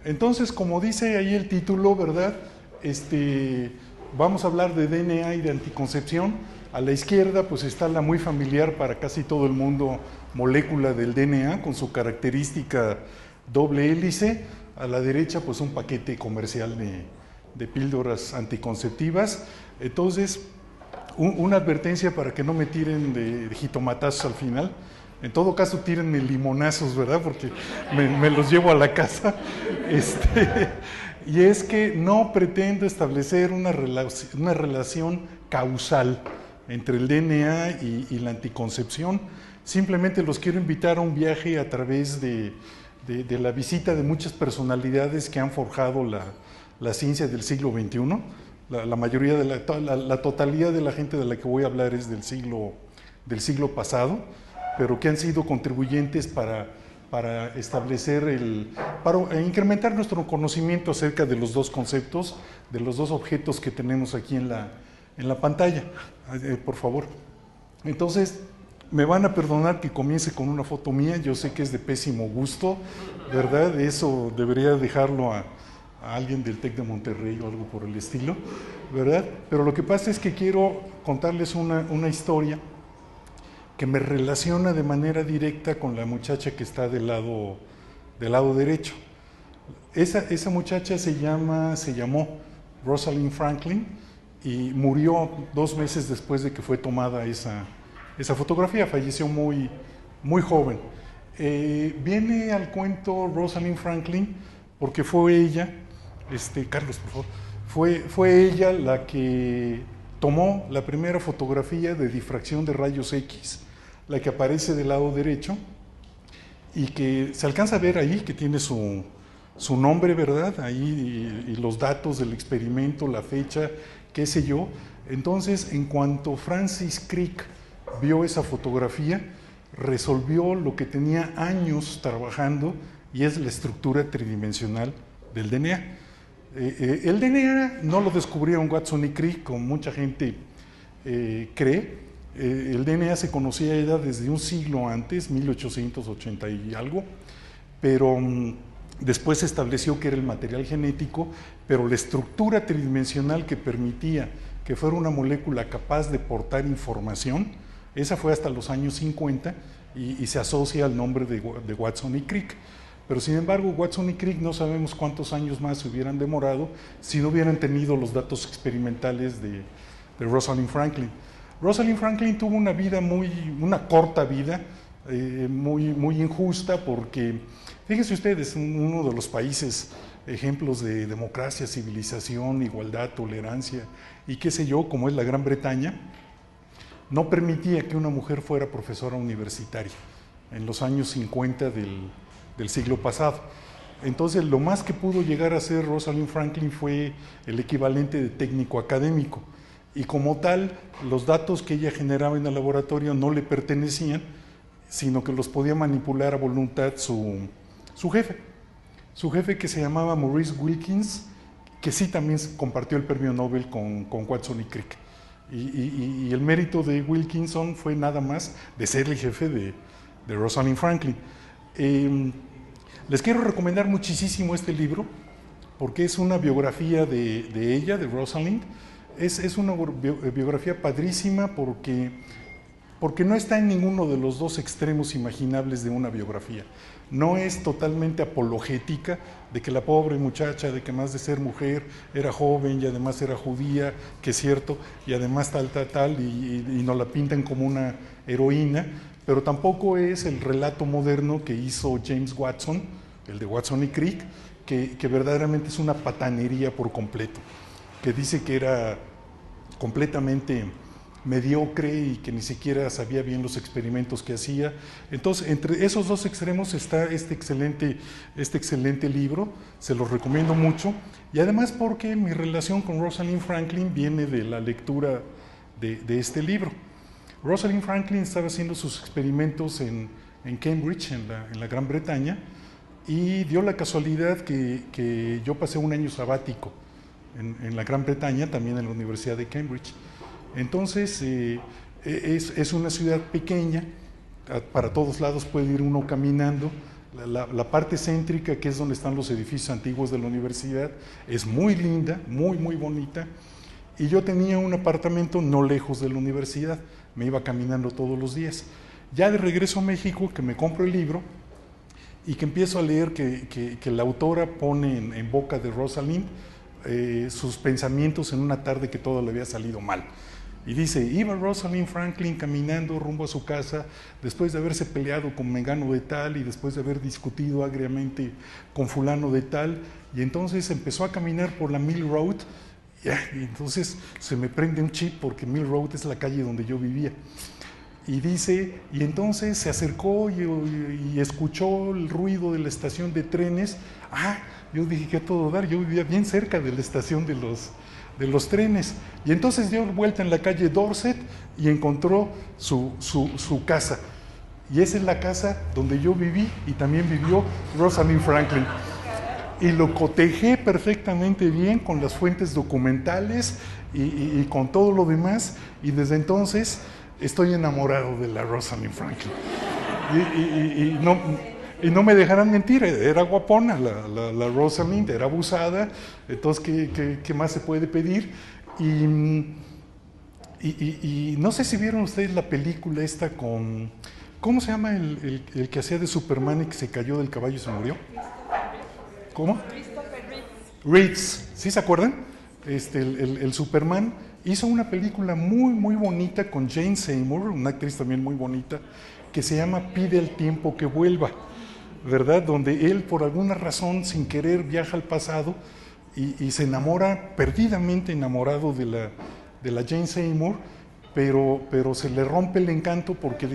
Entonces, como dice ahí el título, ¿verdad? Vamos a hablar de DNA y de anticoncepción. A la izquierda, pues está la muy familiar para casi todo el mundo molécula del DNA, con su característica doble hélice. A la derecha, pues un paquete comercial de píldoras anticonceptivas. Entonces, una advertencia para que no me tiren de jitomatazos al final. En todo caso, tírenme limonazos, ¿verdad? Porque me los llevo a la casa. Y es que no pretendo establecer una relación causal entre el DNA y la anticoncepción. Simplemente los quiero invitar a un viaje a través de la visita de muchas personalidades que han forjado la ciencia del siglo XXI. La mayoría la totalidad de la gente de la que voy a hablar es del siglo pasado, pero que han sido contribuyentes para establecer para incrementar nuestro conocimiento acerca de los dos conceptos, de los dos objetos que tenemos aquí en la pantalla. Por favor. Entonces, me van a perdonar que comience con una foto mía, yo sé que es de pésimo gusto, ¿verdad? Eso debería dejarlo a alguien del TEC de Monterrey o algo por el estilo, ¿verdad? Pero lo que pasa es que quiero contarles una historia que me relaciona de manera directa con la muchacha que está del lado derecho. Esa muchacha se llamó Rosalind Franklin y murió 2 meses después de que fue tomada esa fotografía, falleció muy, muy joven. Viene al cuento Rosalind Franklin porque fue ella, Carlos, por favor, fue ella la que tomó la primera fotografía de difracción de rayos X, la que aparece del lado derecho y que se alcanza a ver ahí, que tiene su nombre, ¿verdad? Ahí y los datos del experimento, la fecha, qué sé yo. Entonces, en cuanto Francis Crick vio esa fotografía, resolvió lo que tenía años trabajando y es la estructura tridimensional del DNA. El DNA no lo descubrieron Watson y Crick, como mucha gente cree. El DNA se conocía ya desde un siglo antes, 1880 y algo, pero después se estableció que era el material genético, pero la estructura tridimensional que permitía que fuera una molécula capaz de portar información, esa fue hasta los años 50 y se asocia al nombre de Watson y Crick. Pero sin embargo, Watson y Crick no sabemos cuántos años más se hubieran demorado si no hubieran tenido los datos experimentales de Rosalind Franklin. Rosalind Franklin tuvo una corta vida, muy injusta, porque fíjense ustedes, uno de los países ejemplos de democracia, civilización, igualdad, tolerancia y qué sé yo, como es la Gran Bretaña, no permitía que una mujer fuera profesora universitaria en los años 50 del siglo pasado. Entonces, lo más que pudo llegar a ser Rosalind Franklin fue el equivalente de técnico académico. Y como tal, los datos que ella generaba en el laboratorio no le pertenecían, sino que los podía manipular a voluntad su jefe. Su jefe, que se llamaba Maurice Wilkins, que sí también compartió el premio Nobel con Watson y Crick. Y el mérito de Wilkinson fue nada más de ser el jefe de Rosalind Franklin. Les quiero recomendar muchísimo este libro, porque es una biografía de ella, de Rosalind. Es una biografía padrísima porque no está en ninguno de los dos extremos imaginables de una biografía. No es totalmente apologética de que la pobre muchacha, de que más de ser mujer, era joven y además era judía, que es cierto, y además tal, y nos la pintan como una heroína, pero tampoco es el relato moderno que hizo James Watson, el de Watson y Crick, que verdaderamente es una patanería por completo, que dice que era completamente mediocre y que ni siquiera sabía bien los experimentos que hacía. Entonces, entre esos dos extremos está este excelente libro, se los recomiendo mucho, y además porque mi relación con Rosalind Franklin viene de la lectura de este libro. Rosalind Franklin estaba haciendo sus experimentos en Cambridge, en la Gran Bretaña, y dio la casualidad que yo pasé un año sabático en la Gran Bretaña, también en la Universidad de Cambridge. Entonces, es una ciudad pequeña, para todos lados puede ir uno caminando, La parte céntrica, que es donde están los edificios antiguos de la universidad, es muy linda, muy bonita. Y yo tenía un apartamento no lejos de la universidad, me iba caminando todos los días. Ya de regreso a México, que me compro el libro y que empiezo a leer que la autora pone en boca de Rosalind sus pensamientos en una tarde que todo le había salido mal. Y dice, iba Rosalind Franklin caminando rumbo a su casa después de haberse peleado con Mengano de tal y después de haber discutido agriamente con fulano de tal, y entonces empezó a caminar por la Mill Road, y entonces se me prende un chip porque Mill Road es la calle donde yo vivía. Y dice, y entonces se acercó y escuchó el ruido de la estación de trenes. Yo dije que a todo dar, yo vivía bien cerca de la estación de los trenes. Y entonces dio vuelta en la calle Dorset y encontró su casa. Y esa es la casa donde yo viví y también vivió Rosalind Franklin. Y lo cotejé perfectamente bien con las fuentes documentales y con todo lo demás. Y desde entonces estoy enamorado de la Rosalind Franklin. Y no me dejarán mentir, era guapona la Rosalind, era abusada, entonces ¿qué más se puede pedir? Y no sé si vieron ustedes la película esta con... ¿Cómo se llama el que hacía de Superman y que se cayó del caballo y se murió? ¿Cómo? Reeds, ¿sí se acuerdan? El Superman hizo una película muy bonita con Jane Seymour, una actriz también muy bonita, que se llama Pide el tiempo que vuelva, ¿verdad? Donde él, por alguna razón, sin querer, viaja al pasado y se enamora, perdidamente enamorado de la Jane Seymour, pero se le rompe el encanto porque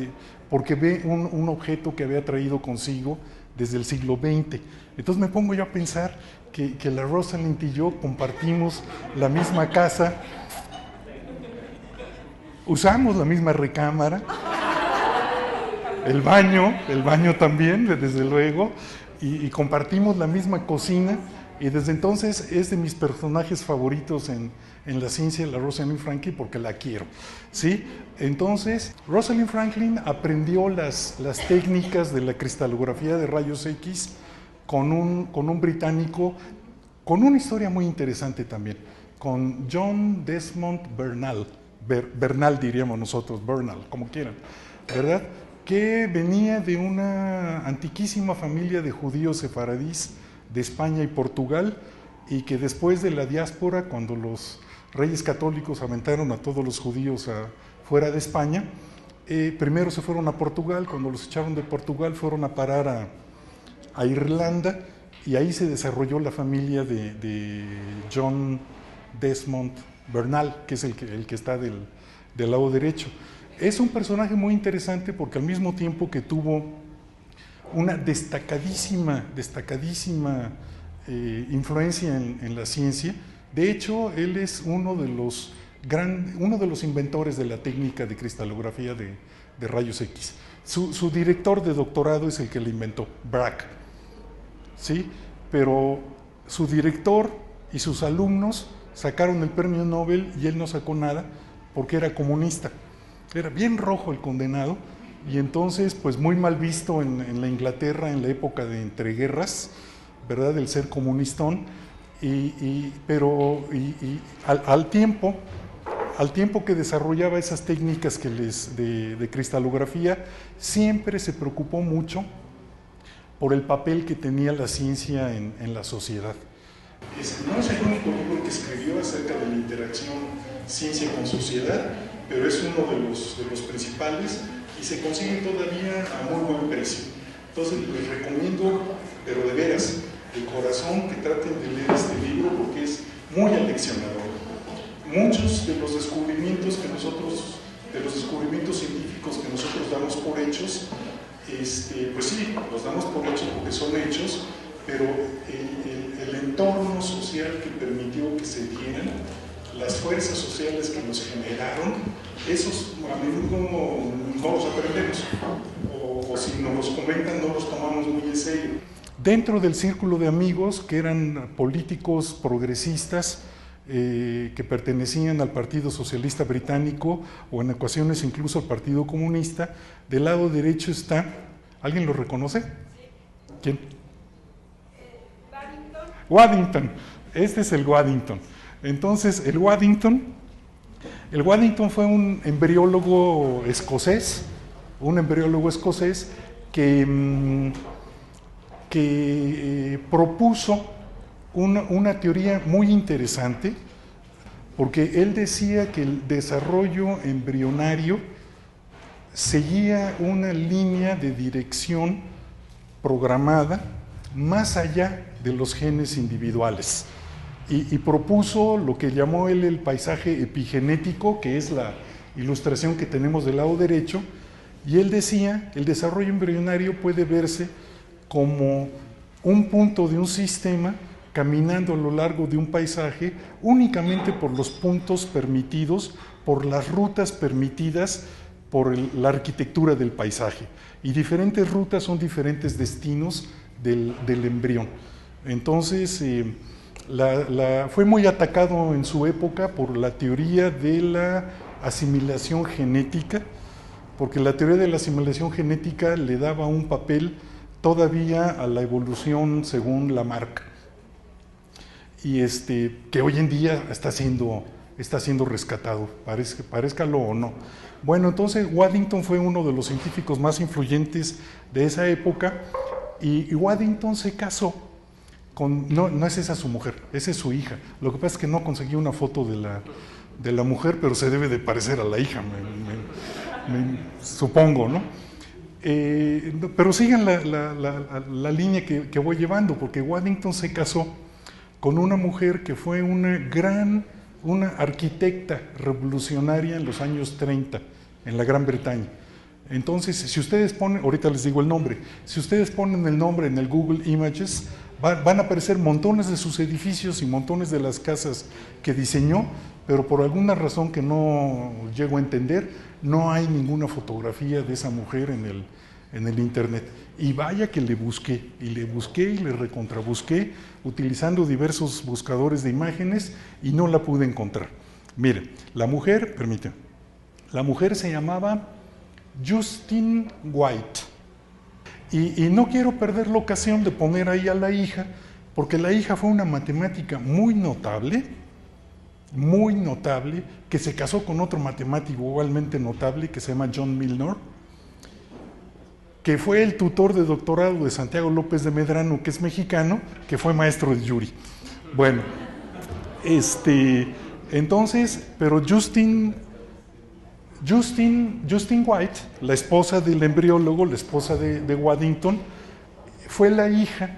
ve un objeto que había traído consigo desde el siglo XX. Entonces me pongo yo a pensar que la Rosalind y yo compartimos la misma casa, usamos la misma recámara, el baño también, desde luego, y compartimos la misma cocina, y desde entonces es de mis personajes favoritos en la ciencia, la Rosalind Franklin, porque la quiero, ¿sí? Entonces, Rosalind Franklin aprendió las técnicas de la cristalografía de rayos X con un británico, con una historia muy interesante también, con John Desmond Bernal, Bernal diríamos nosotros, Bernal, como quieran, ¿verdad? Que venía de una antiquísima familia de judíos sefaradís de España y Portugal, y que después de la diáspora, cuando los reyes católicos aventaron a todos los judíos fuera de España, primero se fueron a Portugal. Cuando los echaron de Portugal fueron a parar a Irlanda, y ahí se desarrolló la familia de John Desmond Bernal, que es el que está del lado derecho. Es un personaje muy interesante porque al mismo tiempo que tuvo una destacadísima influencia en la ciencia, de hecho él es uno de los inventores de la técnica de cristalografía de rayos X. Su director de doctorado es el que le inventó, Bragg, ¿sí? Pero su director y sus alumnos sacaron el premio Nobel y él no sacó nada porque era comunista. Era bien rojo el condenado, y entonces pues muy mal visto en la Inglaterra en la época de entreguerras, ¿verdad? El ser comunistón, pero al tiempo que desarrollaba esas técnicas de cristalografía, siempre se preocupó mucho por el papel que tenía la ciencia en la sociedad. No es el único libro que escribió acerca de la interacción ciencia con sociedad, pero es uno de los principales y se consigue todavía a muy buen precio. Entonces les recomiendo, pero de veras, de corazón, que traten de leer este libro porque es muy aleccionador. Muchos de los descubrimientos científicos que nosotros damos por hechos, pues sí, los damos por hechos porque son hechos, pero el entorno social que permitió que se dieran, las fuerzas sociales que nos generaron, esos a menudo no los aprendemos, o si nos los comentan no los tomamos muy en serio. Dentro del círculo de amigos, que eran políticos progresistas, que pertenecían al Partido Socialista Británico o en ocasiones incluso al Partido Comunista, del lado derecho está, ¿alguien lo reconoce? ¿Quién? Waddington. Este es el Waddington. Entonces, el Waddington fue un embriólogo escocés, que propuso una teoría muy interesante, porque él decía que el desarrollo embrionario seguía una línea de dirección programada más allá de los genes individuales. Y propuso lo que llamó él el paisaje epigenético, que es la ilustración que tenemos del lado derecho, y él decía, el desarrollo embrionario puede verse como un punto de un sistema caminando a lo largo de un paisaje únicamente por los puntos permitidos, por las rutas permitidas por la arquitectura del paisaje. Y diferentes rutas son diferentes destinos del embrión. Entonces, fue muy atacado en su época por la teoría de la asimilación genética, porque la teoría de la asimilación genética le daba un papel todavía a la evolución según Lamarck, y que hoy en día está siendo rescatado, parezcalo o no. Bueno, entonces Waddington fue uno de los científicos más influyentes de esa época, y Waddington se casó no es esa su mujer, esa es su hija. Lo que pasa es que no conseguí una foto de la mujer, pero se debe de parecer a la hija, supongo, ¿no? Pero sigan la línea que voy llevando, porque Waddington se casó con una mujer que fue una arquitecta revolucionaria en los años 30 en la Gran Bretaña. Entonces, si ustedes ponen, ahorita les digo el nombre, si ustedes ponen el nombre en el Google Images, van a aparecer montones de sus edificios y montones de las casas que diseñó, pero por alguna razón que no llego a entender, no hay ninguna fotografía de esa mujer en el internet. Y vaya que le busqué y le recontrabusqué utilizando diversos buscadores de imágenes y no la pude encontrar. Mire, la mujer se llamaba Justine White. Y no quiero perder la ocasión de poner ahí a la hija, porque la hija fue una matemática muy notable, que se casó con otro matemático igualmente notable que se llama John Milnor, que fue el tutor de doctorado de Santiago López de Medrano, que es mexicano, que fue maestro de Yuri. Bueno, entonces, pero Justine White, la esposa del embriólogo, la esposa de Waddington, fue la hija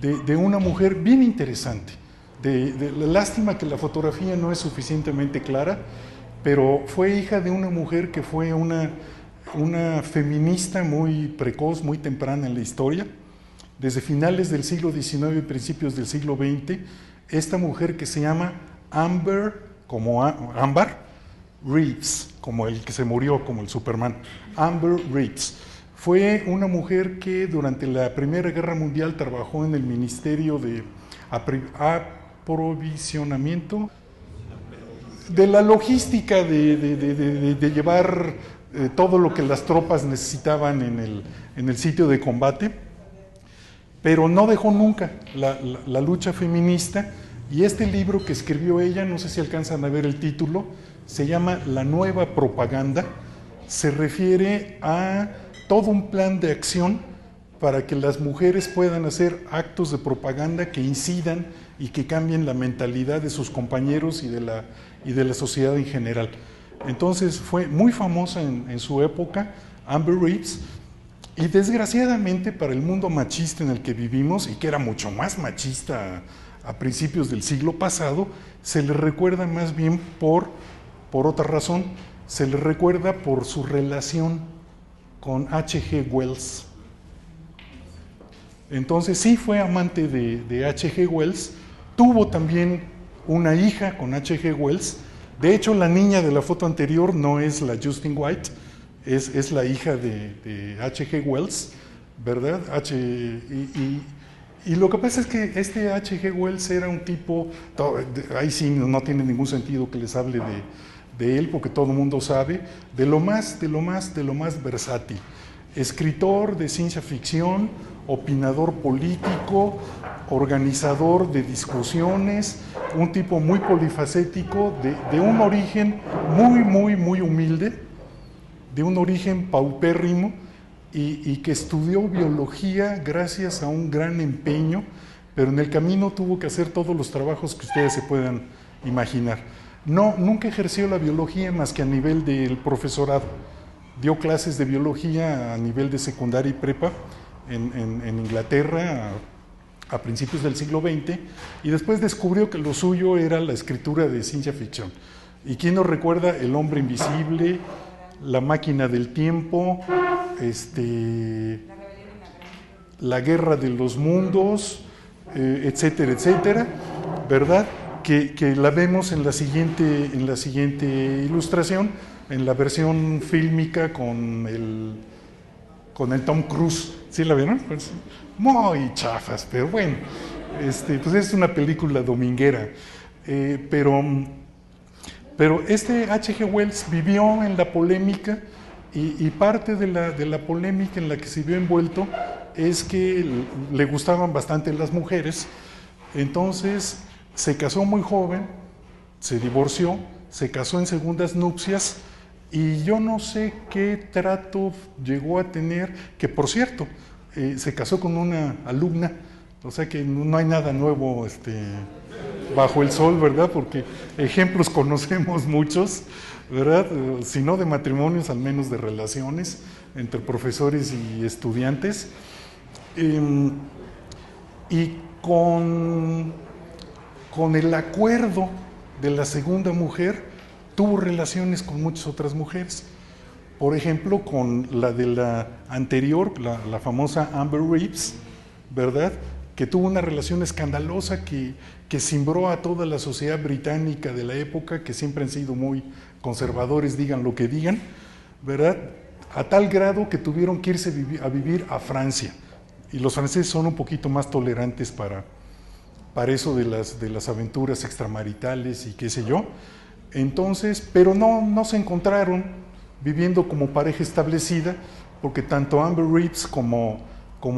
de una mujer bien interesante. Lástima que la fotografía no es suficientemente clara, pero fue hija de una mujer que fue una feminista muy precoz, muy temprana en la historia. Desde finales del siglo XIX y principios del siglo XX, esta mujer que se llama Amber, como Ámbar, Reeves, como el que se murió, como el Superman, Amber Reeves. Fue una mujer que durante la Primera Guerra Mundial trabajó en el Ministerio de Aprovisionamiento, de la logística de llevar todo lo que las tropas necesitaban en el sitio de combate, pero no dejó nunca la lucha feminista, y este libro que escribió ella, no sé si alcanzan a ver el título, se llama La Nueva Propaganda. Se refiere a todo un plan de acción para que las mujeres puedan hacer actos de propaganda que incidan y que cambien la mentalidad de sus compañeros y de la sociedad en general. Entonces fue muy famosa en su época, Amber Reeves, y desgraciadamente para el mundo machista en el que vivimos, y que era mucho más machista a principios del siglo pasado, se le recuerda más bien por otra razón. Se le recuerda por su relación con H.G. Wells. Entonces sí fue amante de H.G. Wells, tuvo también una hija con H.G. Wells. De hecho, la niña de la foto anterior no es la Justine White, es la hija de H.G. Wells, ¿verdad? Y lo que pasa es que este H.G. Wells era un tipo, ahí sí no tiene ningún sentido que les hable de él, porque todo el mundo sabe, de lo más versátil. Escritor de ciencia ficción, opinador político, organizador de discusiones, un tipo muy polifacético, de un origen muy humilde, de un origen paupérrimo, y que estudió biología gracias a un gran empeño, pero en el camino tuvo que hacer todos los trabajos que ustedes se puedan imaginar. No, nunca ejerció la biología más que a nivel del profesorado. Dio clases de biología a nivel de secundaria y prepa en Inglaterra a principios del siglo XX, y después descubrió que lo suyo era la escritura de ciencia ficción. ¿Y quién nos recuerda? El hombre invisible, La máquina del tiempo, La guerra de los mundos, etcétera, etcétera, ¿verdad? Que la vemos en la siguiente ilustración, en la versión fílmica con el Tom Cruise. ¿Sí la vieron? Pues, muy chafas, pero bueno, pues es una película dominguera. Pero H.G. Wells vivió en la polémica, y parte de la polémica en la que se vio envuelto es que le gustaban bastante las mujeres. Entonces se casó muy joven, se divorció, se casó en segundas nupcias, y yo no sé qué trato llegó a tener, que por cierto, se casó con una alumna, o sea que no hay nada nuevo bajo el sol, ¿verdad? Porque ejemplos conocemos muchos, ¿verdad? Si no de matrimonios, al menos de relaciones entre profesores y estudiantes. Y con el acuerdo de la segunda mujer, tuvo relaciones con muchas otras mujeres. Por ejemplo, con la de la anterior, la famosa Amber Reeves, ¿verdad? Que tuvo una relación escandalosa que cimbró a toda la sociedad británica de la época, que siempre han sido muy conservadores, digan lo que digan, ¿verdad? A tal grado que tuvieron que irse a vivir a Francia. Y los franceses son un poquito más tolerantes para eso de las aventuras extramaritales y qué sé yo. Entonces, pero no se encontraron viviendo como pareja establecida, porque tanto Amber Reeves como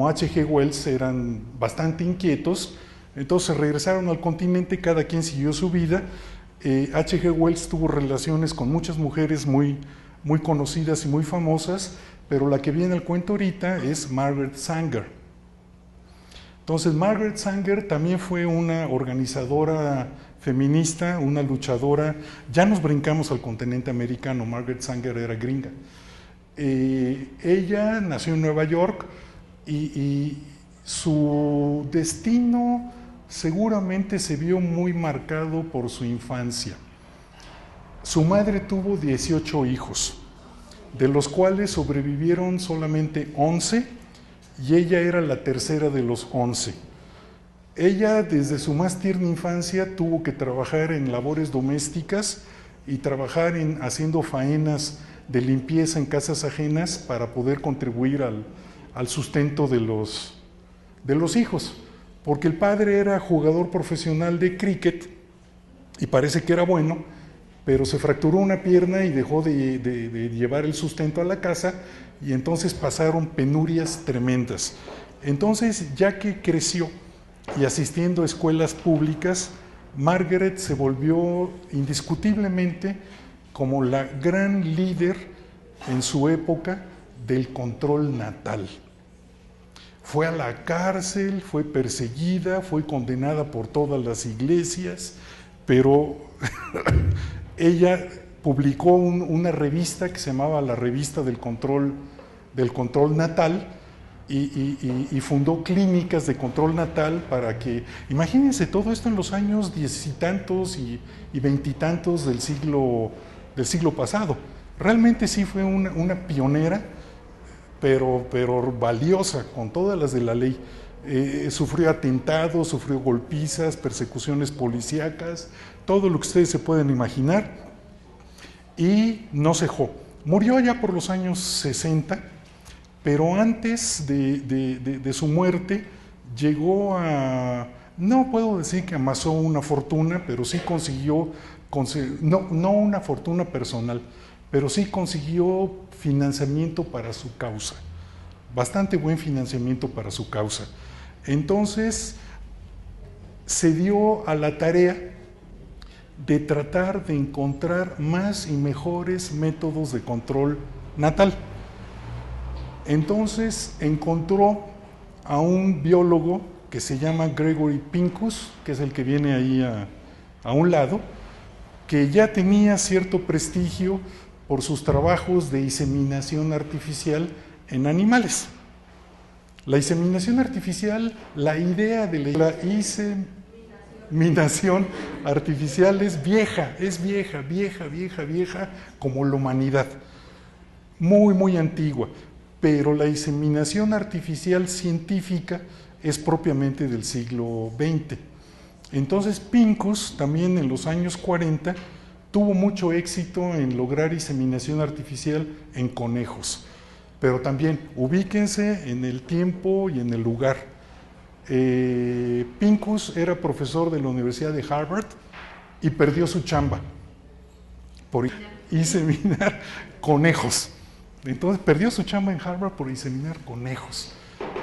H.G. Wells eran bastante inquietos. Entonces regresaron al continente, cada quien siguió su vida. H.G. Wells tuvo relaciones con muchas mujeres muy conocidas y muy famosas, pero la que viene al cuento ahorita es Margaret Sanger. Entonces Margaret Sanger también fue una organizadora feminista, una luchadora. Ya nos brincamos al continente americano. Margaret Sanger era gringa. Ella nació en Nueva York, y su destino seguramente se vio muy marcado por su infancia. Su madre tuvo 18 hijos, de los cuales sobrevivieron solamente 11, y ella era la tercera de los 11. Ella, desde su más tierna infancia, tuvo que trabajar en labores domésticas y trabajar haciendo faenas de limpieza en casas ajenas para poder contribuir al sustento de los hijos, porque el padre era jugador profesional de cricket y parece que era bueno, pero se fracturó una pierna y dejó de llevar el sustento a la casa, y entonces pasaron penurias tremendas. Entonces, ya que creció y asistiendo a escuelas públicas, Margaret se volvió indiscutiblemente como la gran líder en su época del control natal. Fue a la cárcel, fue perseguida, fue condenada por todas las iglesias, pero ella publicó una revista que se llamaba la Revista del Control Natal, y fundó clínicas de control natal para que, imagínense todo esto en los años 10 y tantos y 20 y tantos del siglo pasado. Realmente sí fue una pionera, pero valiosa, con todas las de la ley. Sufrió atentados, sufrió golpizas, persecuciones policíacas, todo lo que ustedes se pueden imaginar, y no cejó. Murió ya por los años 60, pero antes de su muerte llegó no puedo decir que amasó una fortuna, pero sí consiguió, no una fortuna personal, pero sí consiguió financiamiento para su causa, bastante buen financiamiento para su causa. Entonces, se dio a la tarea de tratar de encontrar más y mejores métodos de control natal. Entonces encontró a un biólogo que se llama Gregory Pincus, que es el que viene ahí a un lado, que ya tenía cierto prestigio por sus trabajos de inseminación artificial en animales. La inseminación artificial, la idea de la inseminación artificial es vieja, como la humanidad, muy antigua, pero la inseminación artificial científica es propiamente del siglo XX. Entonces Pincus, también en los años 40, tuvo mucho éxito en lograr inseminación artificial en conejos. Pero también ubíquense en el tiempo y en el lugar. Pincus era profesor de la Universidad de Harvard y perdió su chamba por inseminar conejos. Entonces perdió su chamba en Harvard por inseminar conejos.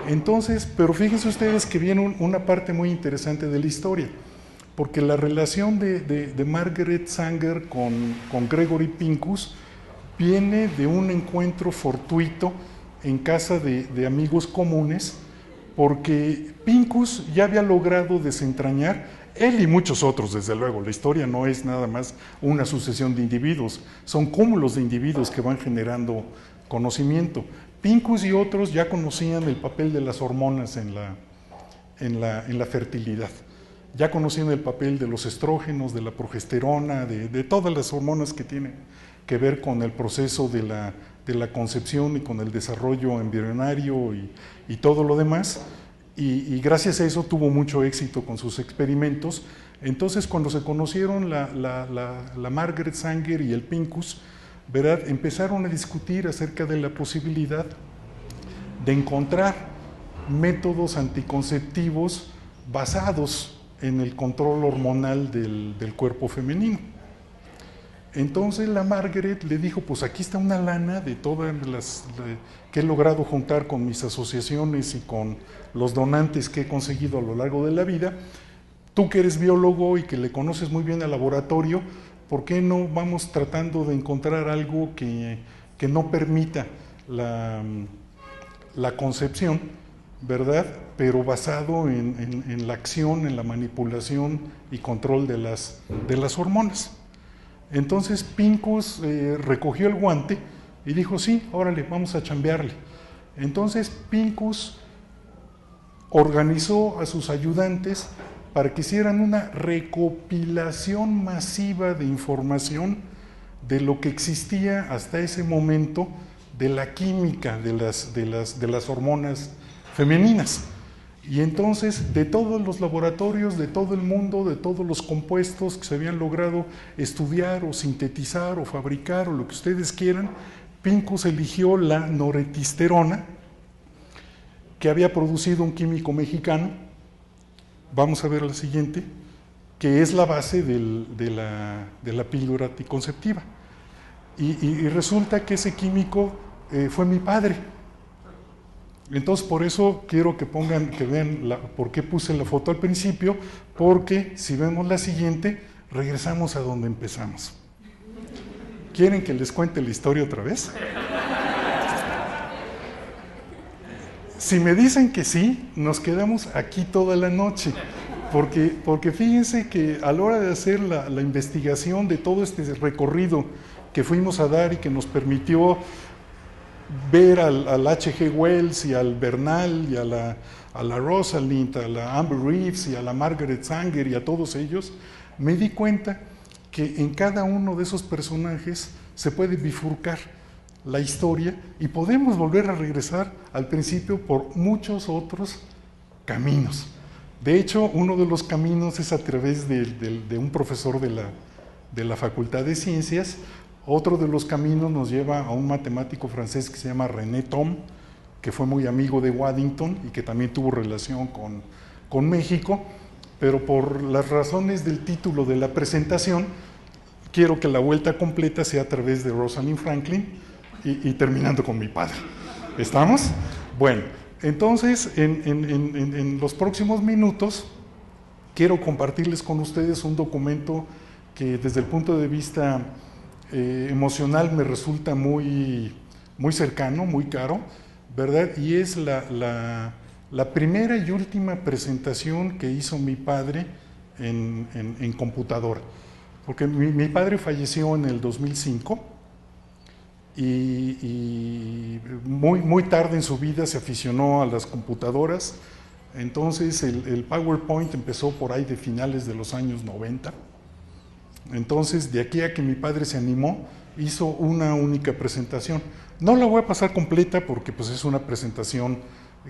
Entonces, pero fíjense ustedes que viene una parte muy interesante de la historia, porque la relación de Margaret Sanger con Gregory Pincus viene de un encuentro fortuito en casa de amigos comunes, porque Pincus ya había logrado desentrañar, él y muchos otros, desde luego, la historia no es nada más una sucesión de individuos, son cúmulos de individuos que van generando conocimiento. Pincus y otros ya conocían el papel de las hormonas en la fertilidad, ya conocían el papel de los estrógenos, de la progesterona, de todas las hormonas que tienen que ver con el proceso de la concepción y con el desarrollo embrionario y todo lo demás, y gracias a eso tuvo mucho éxito con sus experimentos. Entonces, cuando se conocieron la Margaret Sanger y el Pincus, ¿verdad?, empezaron a discutir acerca de la posibilidad de encontrar métodos anticonceptivos basados en el control hormonal del cuerpo femenino. Entonces la Margaret le dijo, pues aquí está una lana de todas las que he logrado juntar con mis asociaciones y con los donantes que he conseguido a lo largo de la vida. Tú que eres biólogo y que le conoces muy bien al laboratorio, ¿por qué no vamos tratando de encontrar algo que no permita la concepción, ¿verdad?, pero basado en la acción, en la manipulación y control de las hormonas? Entonces Pincus recogió el guante y dijo, sí, órale, vamos a chambearle. Entonces Pincus organizó a sus ayudantes para que hicieran una recopilación masiva de información de lo que existía hasta ese momento de la química de las hormonas femeninas. Y entonces, de todos los laboratorios, de todo el mundo, de todos los compuestos que se habían logrado estudiar o sintetizar o fabricar o lo que ustedes quieran, Pincus eligió la noretisterona, que había producido un químico mexicano. Vamos a ver la siguiente, que es la base de la píldora anticonceptiva. Y resulta que ese químico fue mi padre. Entonces, por eso quiero que vean por qué puse la foto al principio, porque si vemos la siguiente, regresamos a donde empezamos. ¿Quieren que les cuente la historia otra vez? Si me dicen que sí, nos quedamos aquí toda la noche, porque fíjense que a la hora de hacer la investigación de todo este recorrido que fuimos a dar y que nos permitió ver al H.G. Wells y al Bernal y a la Rosalind, a la Amber Reeves y a la Margaret Sanger y a todos ellos, me di cuenta que en cada uno de esos personajes se puede bifurcar la historia y podemos volver a regresar al principio por muchos otros caminos. De hecho, uno de los caminos es a través de un profesor de la Facultad de Ciencias. Otro de los caminos nos lleva a un matemático francés que se llama René Thom, que fue muy amigo de Waddington y que también tuvo relación con México, pero por las razones del título de la presentación, quiero que la vuelta completa sea a través de Rosalind Franklin y terminando con mi padre. ¿Estamos? Bueno, entonces en los próximos minutos quiero compartirles con ustedes un documento que desde el punto de vista emocional me resulta muy cercano, muy caro, ¿verdad? Y es la primera y última presentación que hizo mi padre en computadora. Porque mi padre falleció en el 2005 y muy tarde en su vida se aficionó a las computadoras. Entonces el PowerPoint empezó por ahí de finales de los años 90. Entonces, de aquí a que mi padre se animó, hizo una única presentación. No la voy a pasar completa porque pues, es una presentación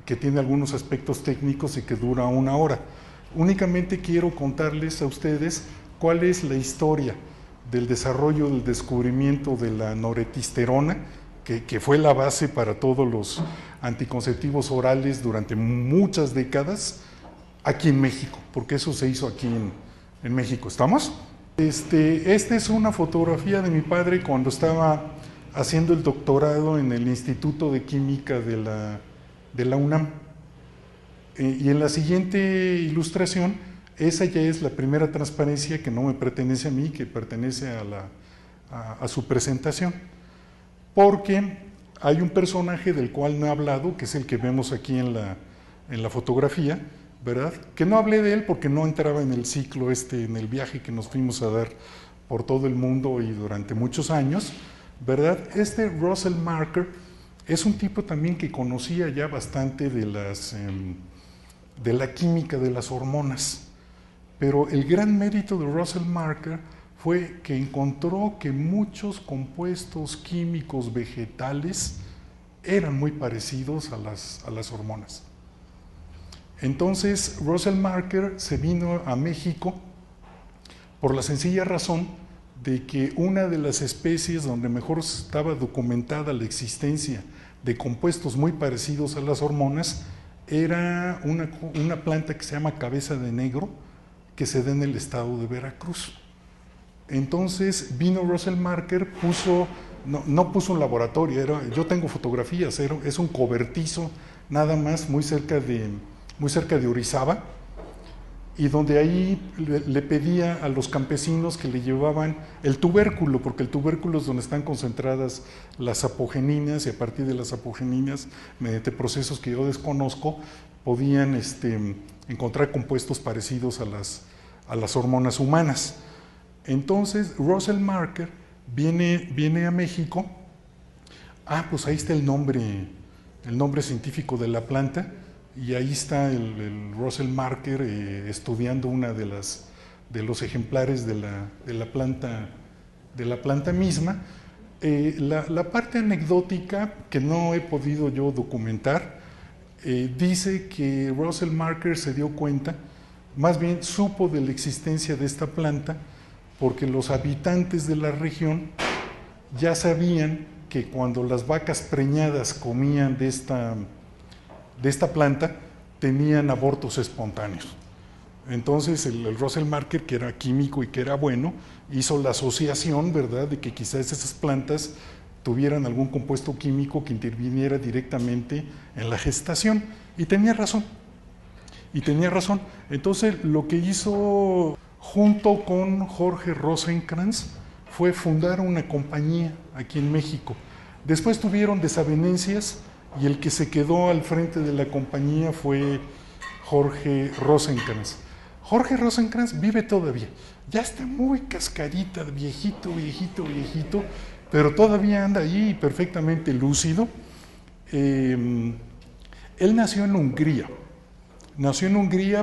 que tiene algunos aspectos técnicos y que dura 1 hora. Únicamente quiero contarles a ustedes cuál es la historia del desarrollo, del descubrimiento de la noretisterona, que fue la base para todos los anticonceptivos orales durante muchas décadas aquí en México, porque eso se hizo aquí en México. ¿Estamos? Esta es una fotografía de mi padre cuando estaba haciendo el doctorado en el Instituto de Química de la UNAM. Y en la siguiente ilustración, esa ya es la primera transparencia que no me pertenece a mí, que pertenece a su presentación. Porque hay un personaje del cual no he hablado, que es el que vemos aquí en la fotografía, ¿verdad? Que no hablé de él porque no entraba en el ciclo en el viaje que nos fuimos a dar por todo el mundo y durante muchos años, ¿verdad? Russell Marker es un tipo también que conocía ya bastante de la química de las hormonas, pero el gran mérito de Russell Marker fue que encontró que muchos compuestos químicos vegetales eran muy parecidos a las hormonas. Entonces, Russell Marker se vino a México por la sencilla razón de que una de las especies donde mejor estaba documentada la existencia de compuestos muy parecidos a las hormonas era una planta que se llama cabeza de negro, que se da en el estado de Veracruz. Entonces vino Russell Marker, no puso un laboratorio, yo tengo fotografías, es un cobertizo nada más muy cerca de Orizaba, y donde ahí le pedía a los campesinos que le llevaban el tubérculo, porque el tubérculo es donde están concentradas las apogeninas, y a partir de las apogeninas, mediante procesos que yo desconozco, podían encontrar compuestos parecidos a las hormonas humanas. Entonces Russell Marker viene a México. Pues ahí está el nombre científico de la planta, y ahí está el Russell Marker estudiando una de los ejemplares de la planta misma. La parte anecdótica que no he podido yo documentar dice que Russell Marker se dio cuenta, más bien supo de la existencia de esta planta, porque los habitantes de la región ya sabían que cuando las vacas preñadas comían de esta planta, tenían abortos espontáneos. Entonces el Russell Marker, que era químico y que era bueno, hizo la asociación, ¿verdad?, de que quizás esas plantas tuvieran algún compuesto químico que interviniera directamente en la gestación. Y tenía razón. Entonces lo que hizo junto con Jorge Rosenkrantz fue fundar una compañía aquí en México. Después tuvieron desavenencias y el que se quedó al frente de la compañía fue Jorge Rosenkrantz. Jorge Rosenkrantz vive todavía, ya está muy cascarita, viejito, pero todavía anda ahí perfectamente lúcido. Él nació en Hungría,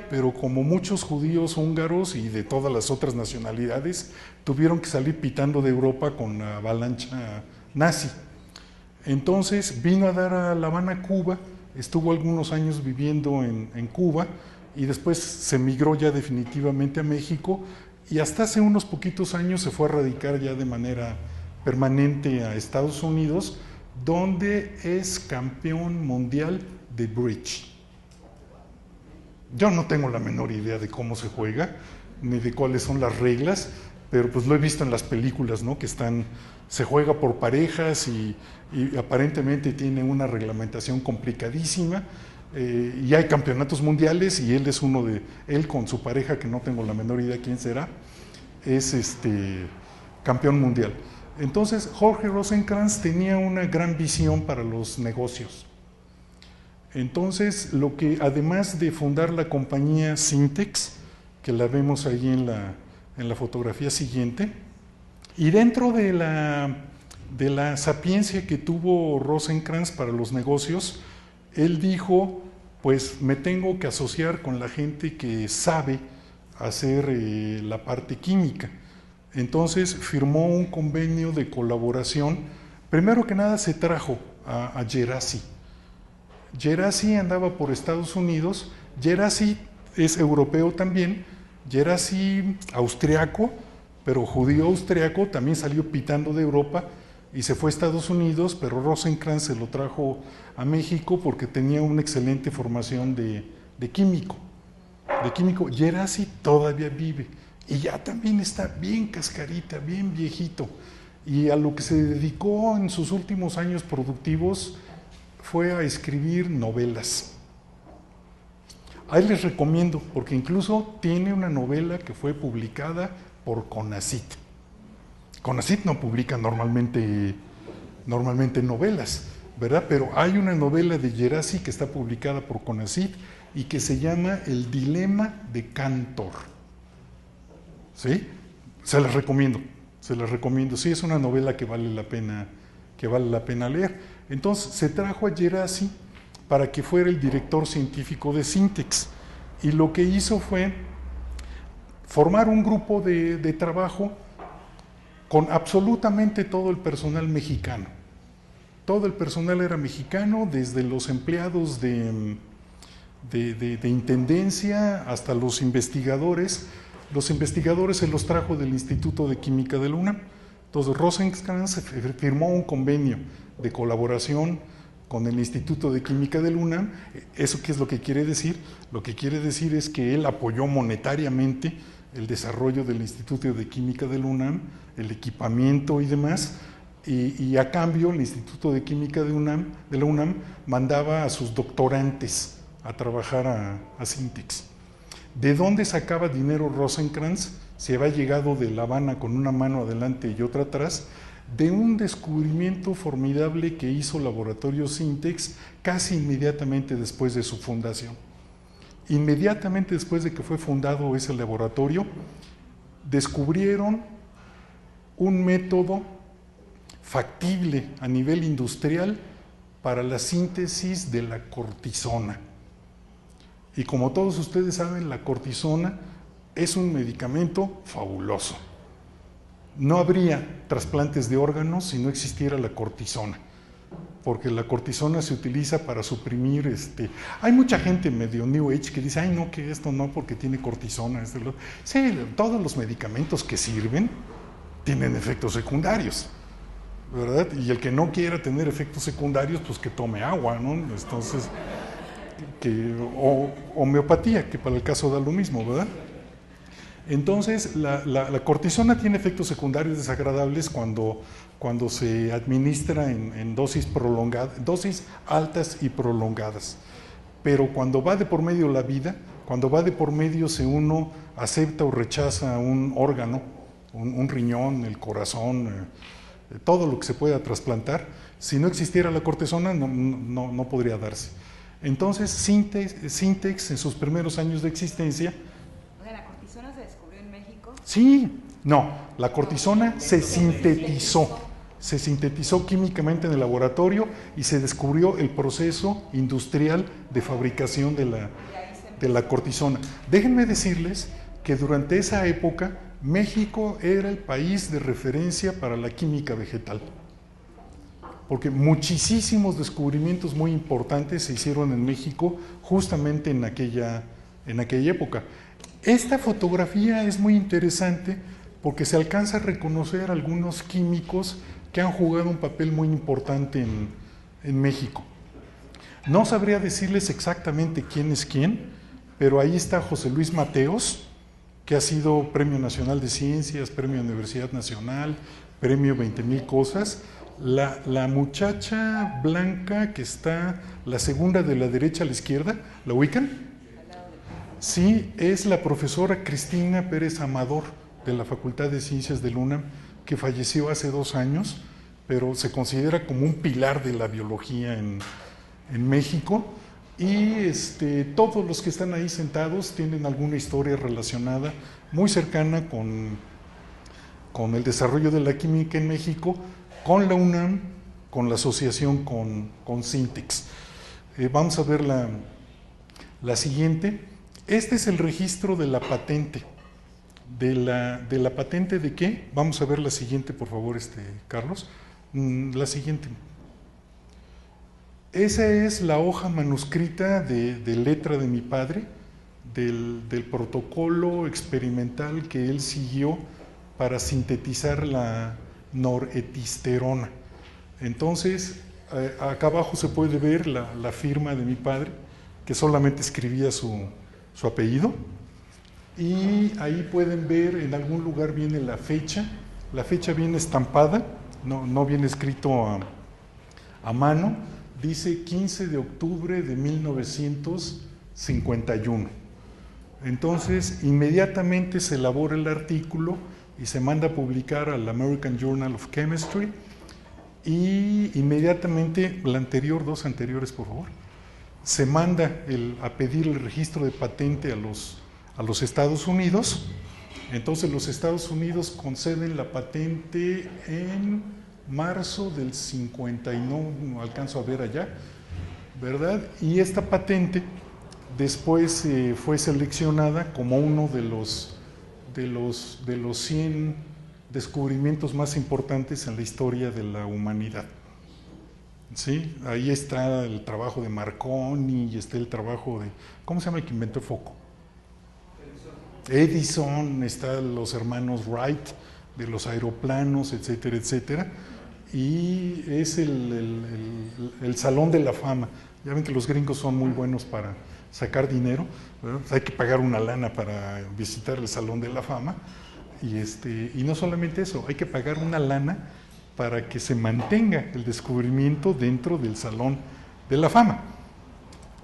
pero como muchos judíos húngaros y de todas las otras nacionalidades, tuvieron que salir pitando de Europa con la avalancha nazi. Entonces vino a dar a La Habana, Cuba, estuvo algunos años viviendo en Cuba y después se migró ya definitivamente a México, y hasta hace unos poquitos años se fue a radicar ya de manera permanente a Estados Unidos, donde es campeón mundial de bridge. Yo no tengo la menor idea de cómo se juega, ni de cuáles son las reglas, pero pues lo he visto en las películas, ¿no? Que se juega por parejas y aparentemente tiene una reglamentación complicadísima, y hay campeonatos mundiales y él es él con su pareja, que no tengo la menor idea quién será, es campeón mundial. Entonces Jorge Rosenkrantz tenía una gran visión para los negocios. Entonces, además de fundar la compañía Syntex, que la vemos ahí en la fotografía siguiente, y dentro de la sapiencia que tuvo Rosenkrantz para los negocios, él dijo, pues me tengo que asociar con la gente que sabe hacer la parte química. Entonces firmó un convenio de colaboración. Primero que nada se trajo a Gerasi. Gerasi andaba por Estados Unidos. Gerasi es europeo también, Gerasi austriaco, pero judío austriaco, también salió pitando de Europa y se fue a Estados Unidos, pero Rosenkrantz se lo trajo a México porque tenía una excelente formación de químico. Gerasi todavía vive y ya también está bien cascarita, bien viejito, y a lo que se dedicó en sus últimos años productivos fue a escribir novelas. Ahí les recomiendo, porque incluso tiene una novela que fue publicada por CONACYT. CONACYT no publica normalmente novelas, ¿verdad? Pero hay una novela de Gerasi que está publicada por CONACYT y que se llama El dilema de Cantor. ¿Sí? Se las recomiendo. Sí, es una novela que vale la pena leer. Entonces se trajo a Gerasi para que fuera el director científico de Syntex, y lo que hizo fue formar un grupo de trabajo con absolutamente todo el personal mexicano. Todo el personal era mexicano, desde los empleados de intendencia hasta los investigadores. Los investigadores se los trajo del Instituto de Química de la UNAM. Entonces Rosenkrantz firmó un convenio de colaboración con el Instituto de Química de la UNAM. ¿Eso qué es lo que quiere decir? Lo que quiere decir es que él apoyó monetariamente el desarrollo del Instituto de Química de la UNAM, el equipamiento y demás, y a cambio el Instituto de Química de la UNAM mandaba a sus doctorantes a trabajar a Syntex. ¿De dónde sacaba dinero Rosenkrantz? Se había llegado de La Habana con una mano adelante y otra atrás, de un descubrimiento formidable que hizo Laboratorio Syntex casi inmediatamente después de su fundación. Inmediatamente después de que fue fundado ese laboratorio, descubrieron un método factible a nivel industrial para la síntesis de la cortisona. Y como todos ustedes saben, la cortisona es un medicamento fabuloso. No habría trasplantes de órganos si no existiera la cortisona, porque la cortisona se utiliza para suprimir, hay mucha gente medio New Age que dice, ay no, que esto no, porque tiene cortisona. Sí, todos los medicamentos que sirven tienen efectos secundarios, ¿verdad? Y el que no quiera tener efectos secundarios, pues que tome agua, ¿no? Entonces, o homeopatía, que para el caso da lo mismo, ¿verdad? Entonces, la cortisona tiene efectos secundarios desagradables cuando se administra en dosis prolongadas, dosis altas y prolongadas. Pero cuando va de por medio la vida, cuando va de por medio si uno acepta o rechaza un órgano, un riñón, el corazón, todo lo que se pueda trasplantar, si no existiera la cortisona no podría darse. Entonces, Syntex en sus primeros años de existencia... ¿La cortisona se descubrió en México? Sí, no, la cortisona se sintetizó químicamente en el laboratorio y se descubrió el proceso industrial de fabricación de la cortisona. Déjenme decirles que durante esa época México era el país de referencia para la química vegetal, porque muchísimos descubrimientos muy importantes se hicieron en México justamente en aquella época. Esta fotografía es muy interesante porque se alcanza a reconocer algunos químicos que han jugado un papel muy importante en México. No sabría decirles exactamente quién es quién, pero ahí está José Luis Mateos, que ha sido Premio Nacional de Ciencias, Premio Universidad Nacional, Premio 20,000 cosas. La muchacha blanca que está, la segunda de la derecha a la izquierda, ¿la ubican? Sí, es la profesora Cristina Pérez Amador, de la Facultad de Ciencias del UNAM, que falleció hace 2 años, pero se considera como un pilar de la biología en México. Y todos los que están ahí sentados tienen alguna historia relacionada muy cercana con el desarrollo de la química en México, con la UNAM, con la asociación con Sintex. Vamos a ver la siguiente. Este es el registro de la patente. ¿De la patente de qué? Vamos a ver la siguiente, por favor, Carlos. La siguiente. Esa es la hoja manuscrita de letra de mi padre, del protocolo experimental que él siguió para sintetizar la noretisterona. Entonces, acá abajo se puede ver la firma de mi padre, que solamente escribía su apellido. Y ahí pueden ver, en algún lugar viene la fecha viene estampada, no viene escrito a mano, dice 15 de octubre de 1951. Entonces, inmediatamente se elabora el artículo y se manda a publicar al American Journal of Chemistry, y inmediatamente, dos anteriores, por favor, se manda a pedir el registro de patente a los Estados Unidos. Entonces los Estados Unidos conceden la patente en marzo del 50, y no alcanzo a ver allá, ¿verdad? Y esta patente después fue seleccionada como uno de los 100 descubrimientos más importantes en la historia de la humanidad. ¿Sí? Ahí está el trabajo de Marconi, y está el trabajo de, ¿cómo se llama el que inventó el foco? Edison, están los hermanos Wright, de los aeroplanos, etcétera, etcétera. Y es el Salón de la Fama. Ya ven que los gringos son muy buenos para sacar dinero, ¿verdad? Hay que pagar una lana para visitar el Salón de la Fama. Y no solamente eso, hay que pagar una lana para que se mantenga el descubrimiento dentro del Salón de la Fama.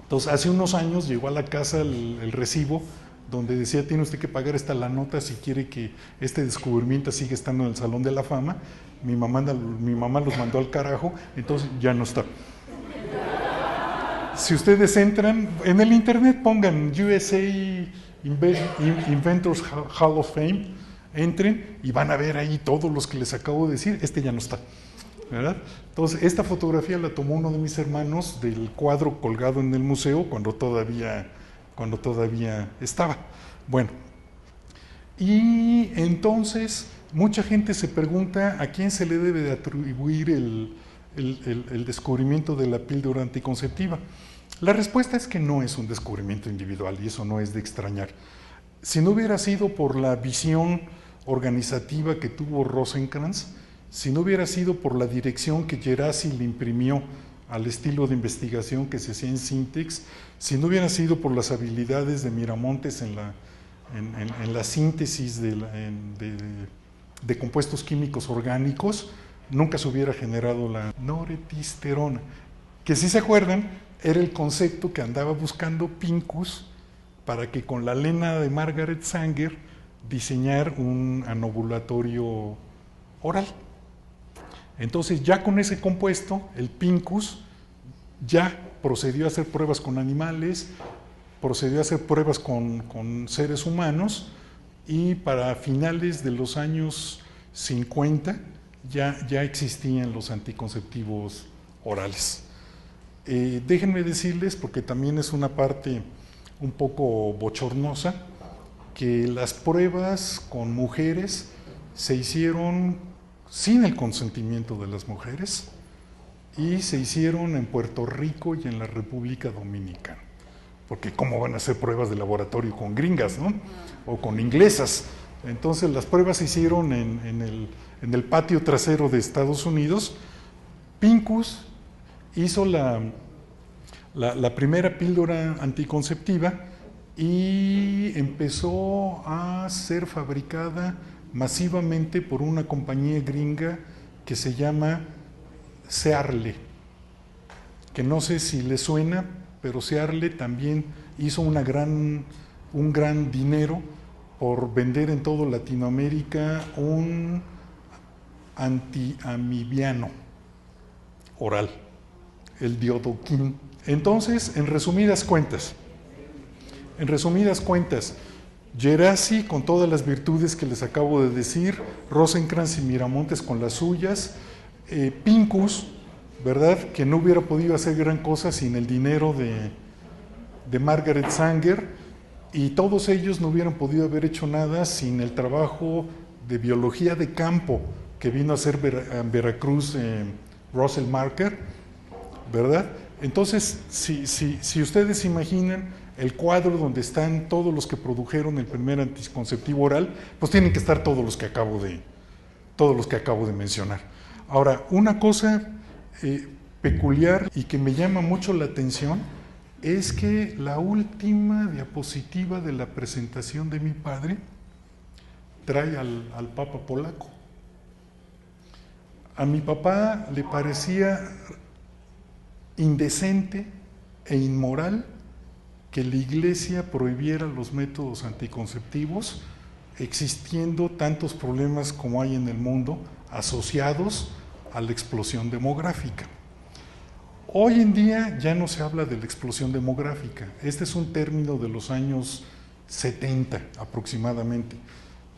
Entonces, hace unos años llegó a la casa el recibo donde decía: tiene usted que pagar esta la nota si quiere que este descubrimiento siga estando en el Salón de la Fama. Mi mamá los mandó al carajo, entonces ya no está. Si ustedes entran en el internet, pongan USA Inventors Hall of Fame, entren y van a ver ahí todos los que les acabo de decir. Ya no está, ¿verdad? Entonces, esta fotografía la tomó uno de mis hermanos del cuadro colgado en el museo cuando todavía estaba. Bueno, y entonces mucha gente se pregunta a quién se le debe de atribuir el descubrimiento de la píldora anticonceptiva. La respuesta es que no es un descubrimiento individual, y eso no es de extrañar. Si no hubiera sido por la visión organizativa que tuvo Rosenkrantz, si no hubiera sido por la dirección que Gerasi le imprimió al estilo de investigación que se hacía en Sintex, si no hubiera sido por las habilidades de Miramontes en la síntesis de compuestos químicos orgánicos, nunca se hubiera generado la noretisterona, que, si se acuerdan, era el concepto que andaba buscando Pincus para que con la lena de Margaret Sanger diseñar un anovulatorio oral. Entonces, ya con ese compuesto, el Pincus ya procedió a hacer pruebas con animales, procedió a hacer pruebas con seres humanos, y para finales de los años 50 ya existían los anticonceptivos orales. Déjenme decirles, porque también es una parte un poco bochornosa, que las pruebas con mujeres se hicieron sin el consentimiento de las mujeres, y se hicieron en Puerto Rico y en la República Dominicana. Porque ¿cómo van a hacer pruebas de laboratorio con gringas, no? O con inglesas. Entonces las pruebas se hicieron en el patio trasero de Estados Unidos. Pincus hizo la primera píldora anticonceptiva, y empezó a ser fabricada masivamente por una compañía gringa que se llama Searle, que no sé si le suena, pero Searle también hizo un gran dinero por vender en toda Latinoamérica un antiamibiano oral, el diodoquín. Entonces, en resumidas cuentas, Gerasi con todas las virtudes que les acabo de decir, Rosenkrantz y Miramontes con las suyas, Pincus, ¿verdad?, que no hubiera podido hacer gran cosa sin el dinero de Margaret Sanger, y todos ellos no hubieran podido haber hecho nada sin el trabajo de biología de campo que vino a hacer en Veracruz Russell Marker, ¿verdad? Entonces, si ustedes imaginan el cuadro donde están todos los que produjeron el primer anticonceptivo oral, pues tienen que estar todos los que acabo de mencionar. Ahora, una cosa peculiar y que me llama mucho la atención es que la última diapositiva de la presentación de mi padre trae al Papa polaco. A mi papá le parecía indecente e inmoral que la Iglesia prohibiera los métodos anticonceptivos, existiendo tantos problemas como hay en el mundo asociados a la explosión demográfica. Hoy en día ya no se habla de la explosión demográfica. Este es un término de los años 70 aproximadamente,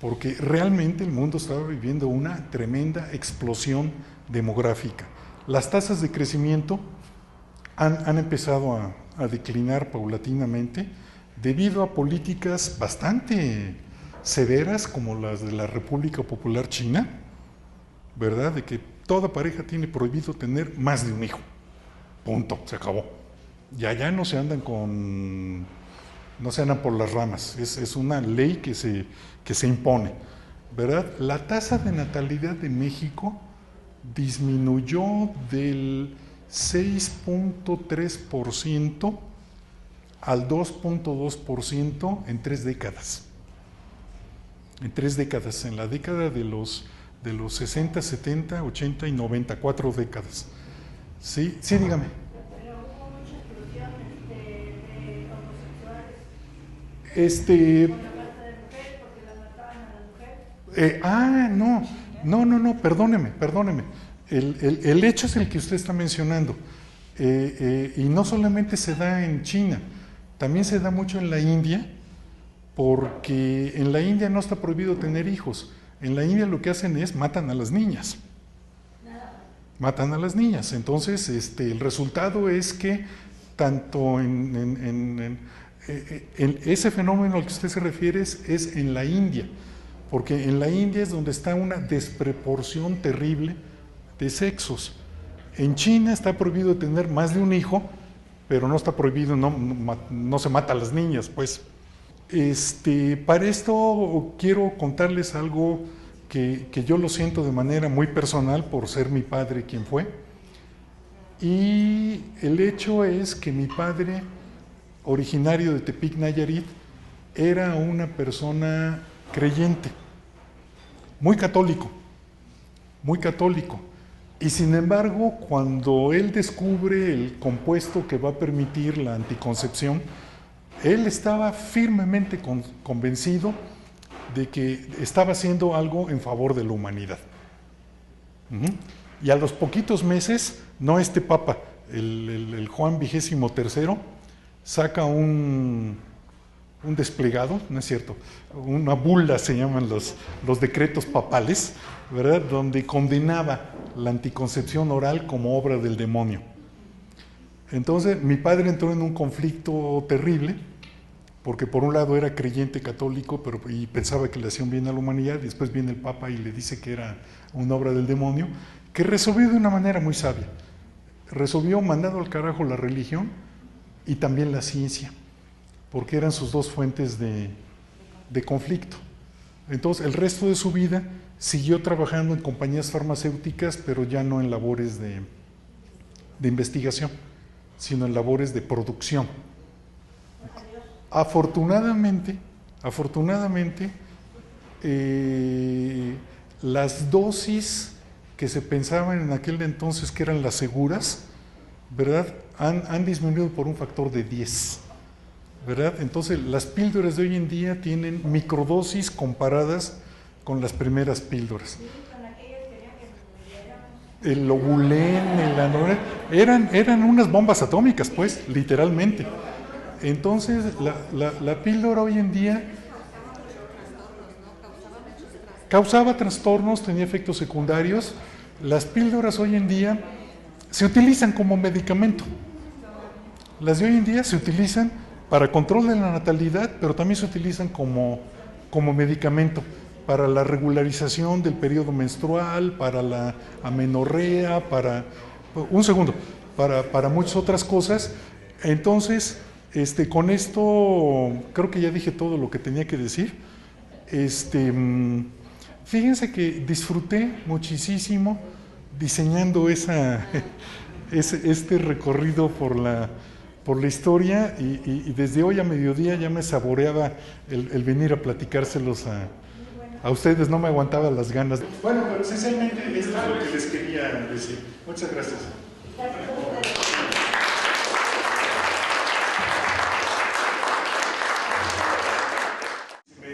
porque realmente el mundo estaba viviendo una tremenda explosión demográfica. Las tasas de crecimiento han empezado a declinar paulatinamente debido a políticas bastante severas como las de la República Popular China, ¿verdad?, de que toda pareja tiene prohibido tener más de un hijo. Punto, se acabó. Ya no se andan por las ramas, es una ley que se impone, ¿verdad? La tasa de natalidad de México disminuyó del 6.3% al 2.2% en 3 décadas. En la década de los 60, 70, 80 y 90, 4 décadas. Sí, dígame. Pero hubo mucha explosión de homosexuales. Con la falta de mujeres, porque las mataban a las mujeres. No, perdóneme. El hecho es el que usted está mencionando. Y no solamente se da en China, también se da mucho en la India, porque en la India no está prohibido tener hijos. En la India lo que hacen es matan a las niñas. Entonces el resultado es que tanto en ese fenómeno al que usted se refiere es en la India, porque en la India es donde está una desproporción terrible de sexos. En China está prohibido tener más de un hijo, pero no está prohibido, no se mata a las niñas, pues. Para esto quiero contarles algo que yo lo siento de manera muy personal por ser mi padre quien fue. Y el hecho es que mi padre, originario de Tepic, Nayarit, era una persona creyente, muy católico. Y sin embargo, cuando él descubre el compuesto que va a permitir la anticoncepción, él estaba firmemente convencido de que estaba haciendo algo en favor de la humanidad. Y a los poquitos meses, no este papa, el Juan XXIII, saca un desplegado, no es cierto, una bula se llaman los decretos papales, ¿verdad?, donde condenaba la anticoncepción oral como obra del demonio. Entonces mi padre entró en un conflicto terrible, porque por un lado era creyente católico y pensaba que le hacía un bien a la humanidad, y después viene el Papa y le dice que era una obra del demonio, que resolvió de una manera muy sabia. Resolvió mandando al carajo la religión y también la ciencia, porque eran sus dos fuentes de conflicto. Entonces el resto de su vida siguió trabajando en compañías farmacéuticas, pero ya no en labores de investigación, sino en labores de producción. Afortunadamente, las dosis que se pensaban en aquel entonces que eran las seguras, ¿verdad? Han disminuido por un factor de 10, ¿verdad? Entonces, las píldoras de hoy en día tienen microdosis comparadas con las primeras píldoras. El Lobulén, el Anoren, eran unas bombas atómicas, pues, literalmente. Entonces, la píldora hoy en día causaba trastornos, tenía efectos secundarios. Las píldoras hoy en día se utilizan como medicamento. Las de hoy en día se utilizan para control de la natalidad, pero también se utilizan como medicamento para la regularización del periodo menstrual, para la amenorrea, para muchas otras cosas. Entonces, con esto creo que ya dije todo lo que tenía que decir. Fíjense que disfruté muchísimo diseñando este recorrido por la historia y desde hoy a mediodía ya me saboreaba el venir a platicárselos a ustedes, no me aguantaba las ganas. Bueno, pero esencialmente esto es lo que les quería decir. Muchas gracias.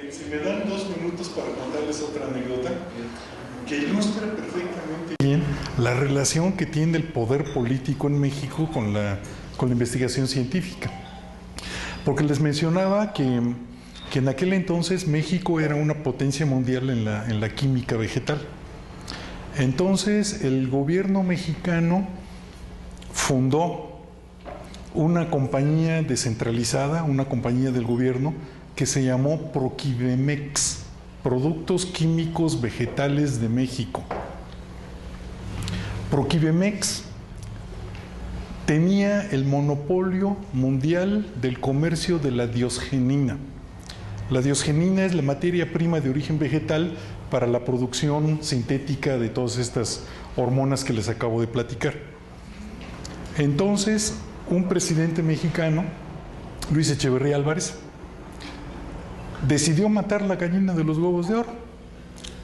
Si me dan 2 minutos para contarles otra anécdota que ilustra perfectamente bien la relación que tiene el poder político en México con la investigación científica. Porque les mencionaba que en aquel entonces México era una potencia mundial en la química vegetal. Entonces el gobierno mexicano fundó una compañía descentralizada, una compañía del gobierno que se llamó Proquibemex, Productos Químicos Vegetales de México. Proquibemex tenía el monopolio mundial del comercio de la diosgenina. La diosgenina es la materia prima de origen vegetal para la producción sintética de todas estas hormonas que les acabo de platicar. Entonces, un presidente mexicano, Luis Echeverría Álvarez, decidió matar la gallina de los huevos de oro,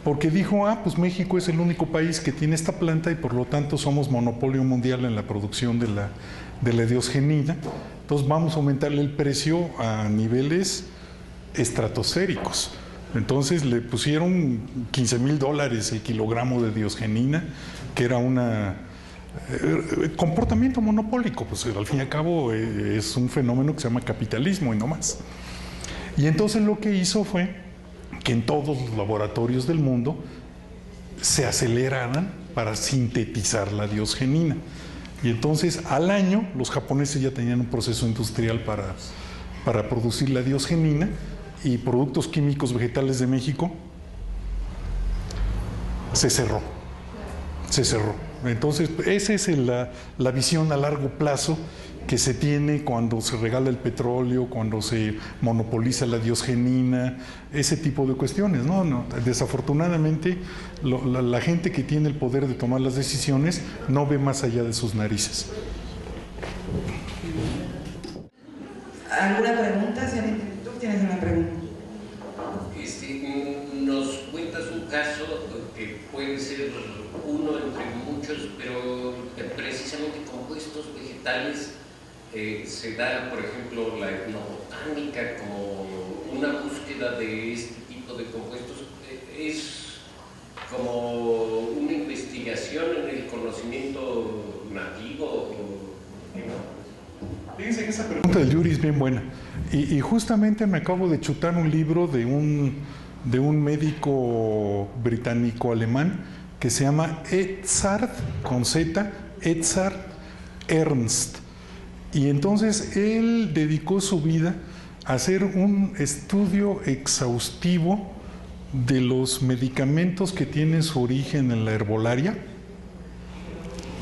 porque dijo, pues México es el único país que tiene esta planta y por lo tanto somos monopolio mundial en la producción de la diosgenina, entonces vamos a aumentarle el precio a niveles estratosféricos. Entonces le pusieron $15,000 el kilogramo de diosgenina, que era comportamiento monopólico, pues al fin y al cabo es un fenómeno que se llama capitalismo y no más. Y entonces lo que hizo fue que en todos los laboratorios del mundo se aceleraran para sintetizar la diosgenina. Y entonces al año los japoneses ya tenían un proceso industrial para producir la diosgenina, y Productos Químicos Vegetales de México se cerró. Entonces esa es la visión a largo plazo que se tiene cuando se regala el petróleo, cuando se monopoliza la diosgenina, ese tipo de cuestiones, ¿no? Desafortunadamente la gente que tiene el poder de tomar las decisiones no ve más allá de sus narices. ¿Alguna pregunta? ¿Tú tienes una pregunta? Nos cuentas un caso que puede ser uno entre muchos, pero precisamente compuestos vegetales. Se da, por ejemplo, la etnobotánica como una búsqueda de este tipo de compuestos. Es como una investigación en el conocimiento nativo. Fíjense que esa pregunta del Yuri es bien buena. Y justamente me acabo de chutar un libro de un médico británico-alemán que se llama Edzard, con Z, Edzard Ernst. Y entonces él dedicó su vida a hacer un estudio exhaustivo de los medicamentos que tienen su origen en la herbolaria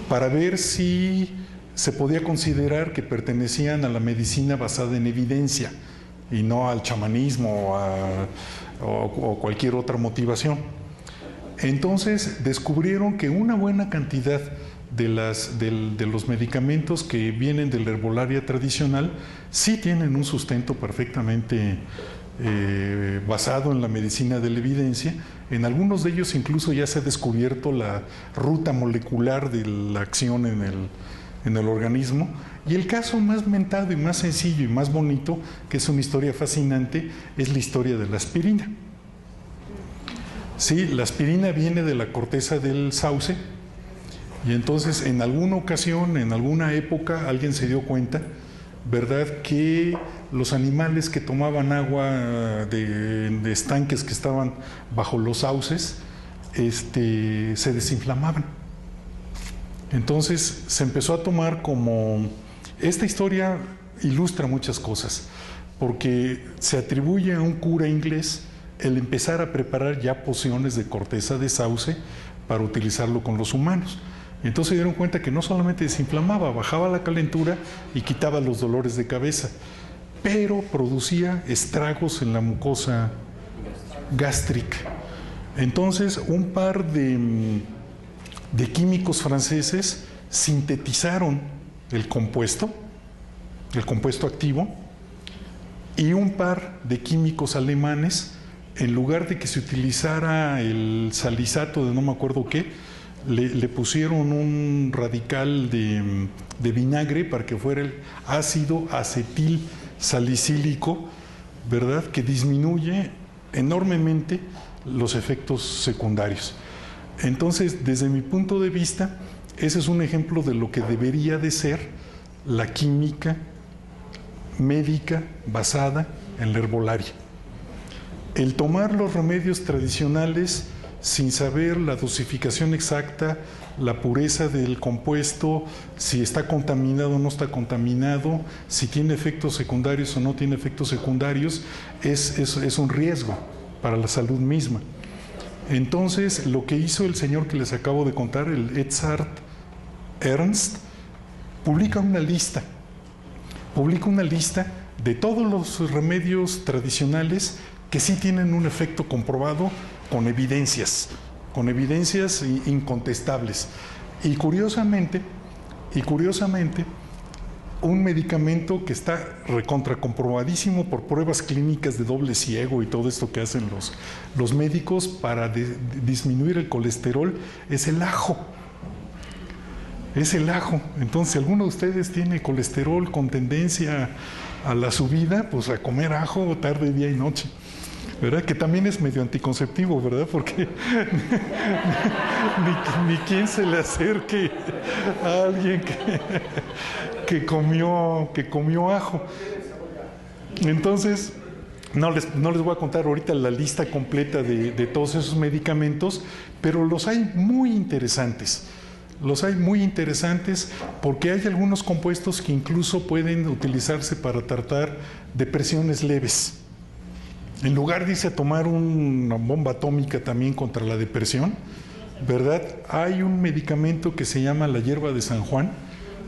para ver si se podía considerar que pertenecían a la medicina basada en evidencia y no al chamanismo o cualquier otra motivación. Entonces descubrieron que una buena cantidad de los medicamentos que vienen de la herbolaria tradicional sí tienen un sustento perfectamente basado en la medicina de la evidencia. En algunos de ellos incluso ya se ha descubierto la ruta molecular de la acción en el organismo. Y el caso más mentado y más sencillo y más bonito, que es una historia fascinante, es la historia de la aspirina. Sí, la aspirina viene de la corteza del sauce, y entonces en alguna ocasión, en alguna época, alguien se dio cuenta, ¿verdad?, que los animales que tomaban agua de estanques que estaban bajo los sauces se desinflamaban. Entonces se empezó a tomar como... Esta historia ilustra muchas cosas, porque se atribuye a un cura inglés el empezar a preparar ya pociones de corteza de sauce para utilizarlo con los humanos. Entonces se dieron cuenta que no solamente desinflamaba, bajaba la calentura y quitaba los dolores de cabeza, pero producía estragos en la mucosa gástrica. Entonces un par de químicos franceses sintetizaron el compuesto activo, y un par de químicos alemanes, en lugar de que se utilizara el salizato de no me acuerdo qué, le pusieron un radical de vinagre para que fuera el ácido acetil salicílico, ¿verdad?, que disminuye enormemente los efectos secundarios. Entonces, desde mi punto de vista, ese es un ejemplo de lo que debería de ser la química médica basada en la herbolaria. El tomar los remedios tradicionales sin saber la dosificación exacta, la pureza del compuesto, si está contaminado o no está contaminado, si tiene efectos secundarios o no tiene efectos secundarios, es un riesgo para la salud misma. Entonces, lo que hizo el señor que les acabo de contar, el Edzard Ernst, publica una lista de todos los remedios tradicionales que sí tienen un efecto comprobado con evidencias incontestables. Y curiosamente, un medicamento que está recontracomprobadísimo por pruebas clínicas de doble ciego y todo esto que hacen los médicos para disminuir el colesterol, es el ajo. Entonces, si alguno de ustedes tiene colesterol con tendencia a la subida, pues a comer ajo tarde, día y noche, ¿verdad? Que también es medio anticonceptivo, ¿verdad? Porque ni quien se le acerque a alguien que comió ajo. Entonces, no les voy a contar ahorita la lista completa de todos esos medicamentos, pero los hay muy interesantes. Porque hay algunos compuestos que incluso pueden utilizarse para tratar depresiones leves. En lugar de irse a tomar una bomba atómica también contra la depresión, ¿verdad?, hay un medicamento que se llama la hierba de San Juan,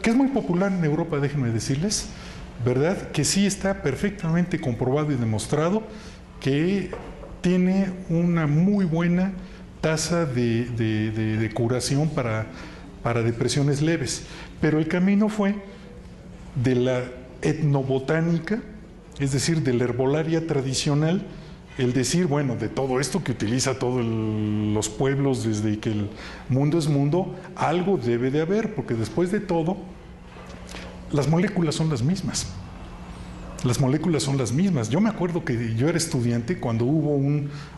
que es muy popular en Europa, déjenme decirles, ¿verdad?, que sí está perfectamente comprobado y demostrado que tiene una muy buena tasa de curación para depresiones leves. Pero el camino fue de la etnobotánica, es decir, de la herbolaria tradicional, el decir, bueno, de todo esto que utiliza todos los pueblos desde que el mundo es mundo, algo debe de haber, porque después de todo, las moléculas son las mismas. Yo me acuerdo que yo era estudiante cuando hubo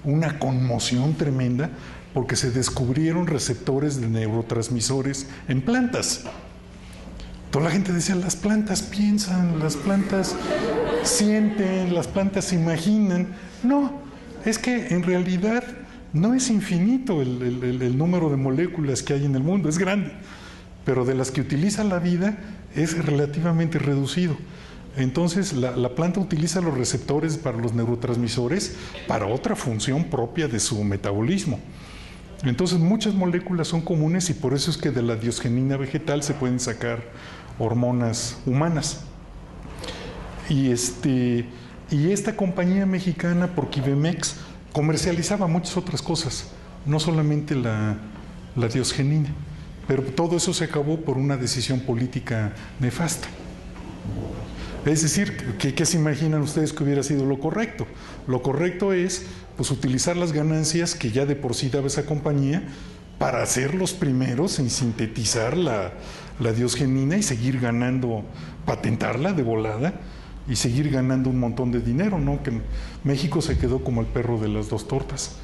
una conmoción tremenda porque se descubrieron receptores de neurotransmisores en plantas. Toda la gente decía, las plantas piensan, las plantas sienten, las plantas imaginan. No, es que en realidad no es infinito el número de moléculas que hay en el mundo, es grande, pero de las que utiliza la vida es relativamente reducido. Entonces la planta utiliza los receptores para los neurotransmisores para otra función propia de su metabolismo. Entonces muchas moléculas son comunes y por eso es que de la diosgenina vegetal se pueden sacar hormonas humanas. Y esta compañía mexicana, Porquivemex, comercializaba muchas otras cosas, no solamente la diosgenina. pero todo eso se acabó por una decisión política nefasta. Es decir, ¿qué se imaginan ustedes que hubiera sido lo correcto? Lo correcto es pues, utilizar las ganancias que ya de por sí daba esa compañía para ser los primeros en sintetizar la diosgenina y seguir ganando, patentarla de volada y seguir ganando un montón de dinero, ¿no? Que México se quedó como el perro de las dos tortas.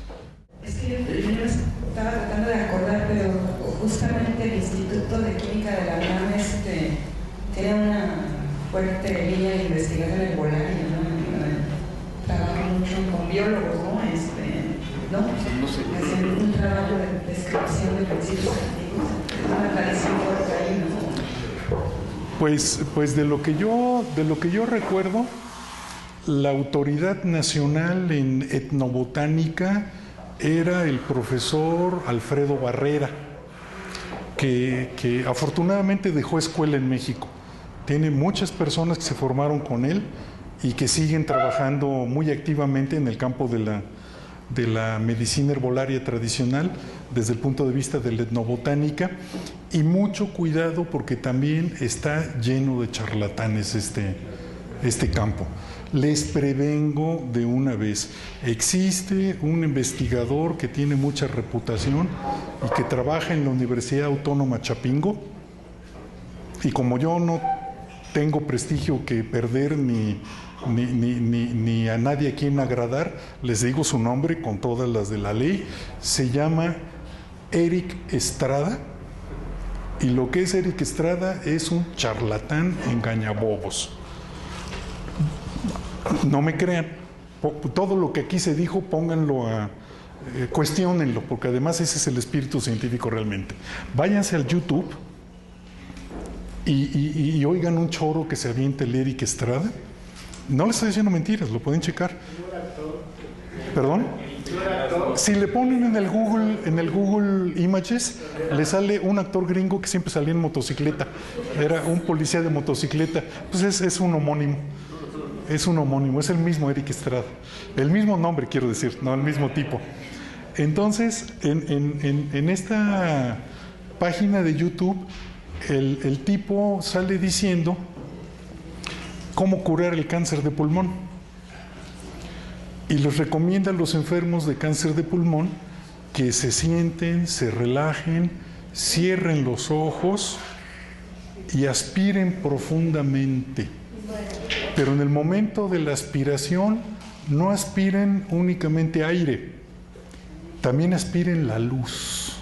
Es que yo estaba tratando de acordar, pero justamente el Instituto de Química de la UNAM tiene una fuerte línea de investigación herbolaria, ¿no? Trabaja mucho con biólogos, ¿no? Hacen un trabajo de descripción de principios activos, una tradición fuerte ahí, ¿no? Pues de lo que yo recuerdo, la autoridad nacional en etnobotánica era el profesor Alfredo Barrera, que afortunadamente dejó escuela en México. Tiene muchas personas que se formaron con él y que siguen trabajando muy activamente en el campo de la medicina herbolaria tradicional desde el punto de vista de la etnobotánica, y mucho cuidado porque también está lleno de charlatanes este campo. Les prevengo de una vez, existe un investigador que tiene mucha reputación y que trabaja en la Universidad Autónoma Chapingo, y como yo no tengo prestigio que perder ni a nadie a quien agradar, les digo su nombre con todas las de la ley. Se llama Eric Estrada, y lo que es Eric Estrada es un charlatán engañabobos. No me crean, todo lo que aquí se dijo pónganlo cuestiónenlo, porque además ese es el espíritu científico realmente. Váyanse al YouTube y oigan un choro que se avienta el Eric Estrada. No les estoy diciendo mentiras, lo pueden checar. ¿Perdón? Si le ponen en el Google Images, le sale un actor gringo que siempre salía en motocicleta. Era un policía de motocicleta. Pues es un homónimo. Es un homónimo, es el mismo Eric Estrada. El mismo nombre, quiero decir, no el mismo tipo. Entonces, en esta página de YouTube, el tipo sale diciendo cómo curar el cáncer de pulmón. Y les recomienda a los enfermos de cáncer de pulmón que se sienten, se relajen, cierren los ojos y aspiren profundamente. Pero en el momento de la aspiración, no aspiren únicamente aire, también aspiren la luz.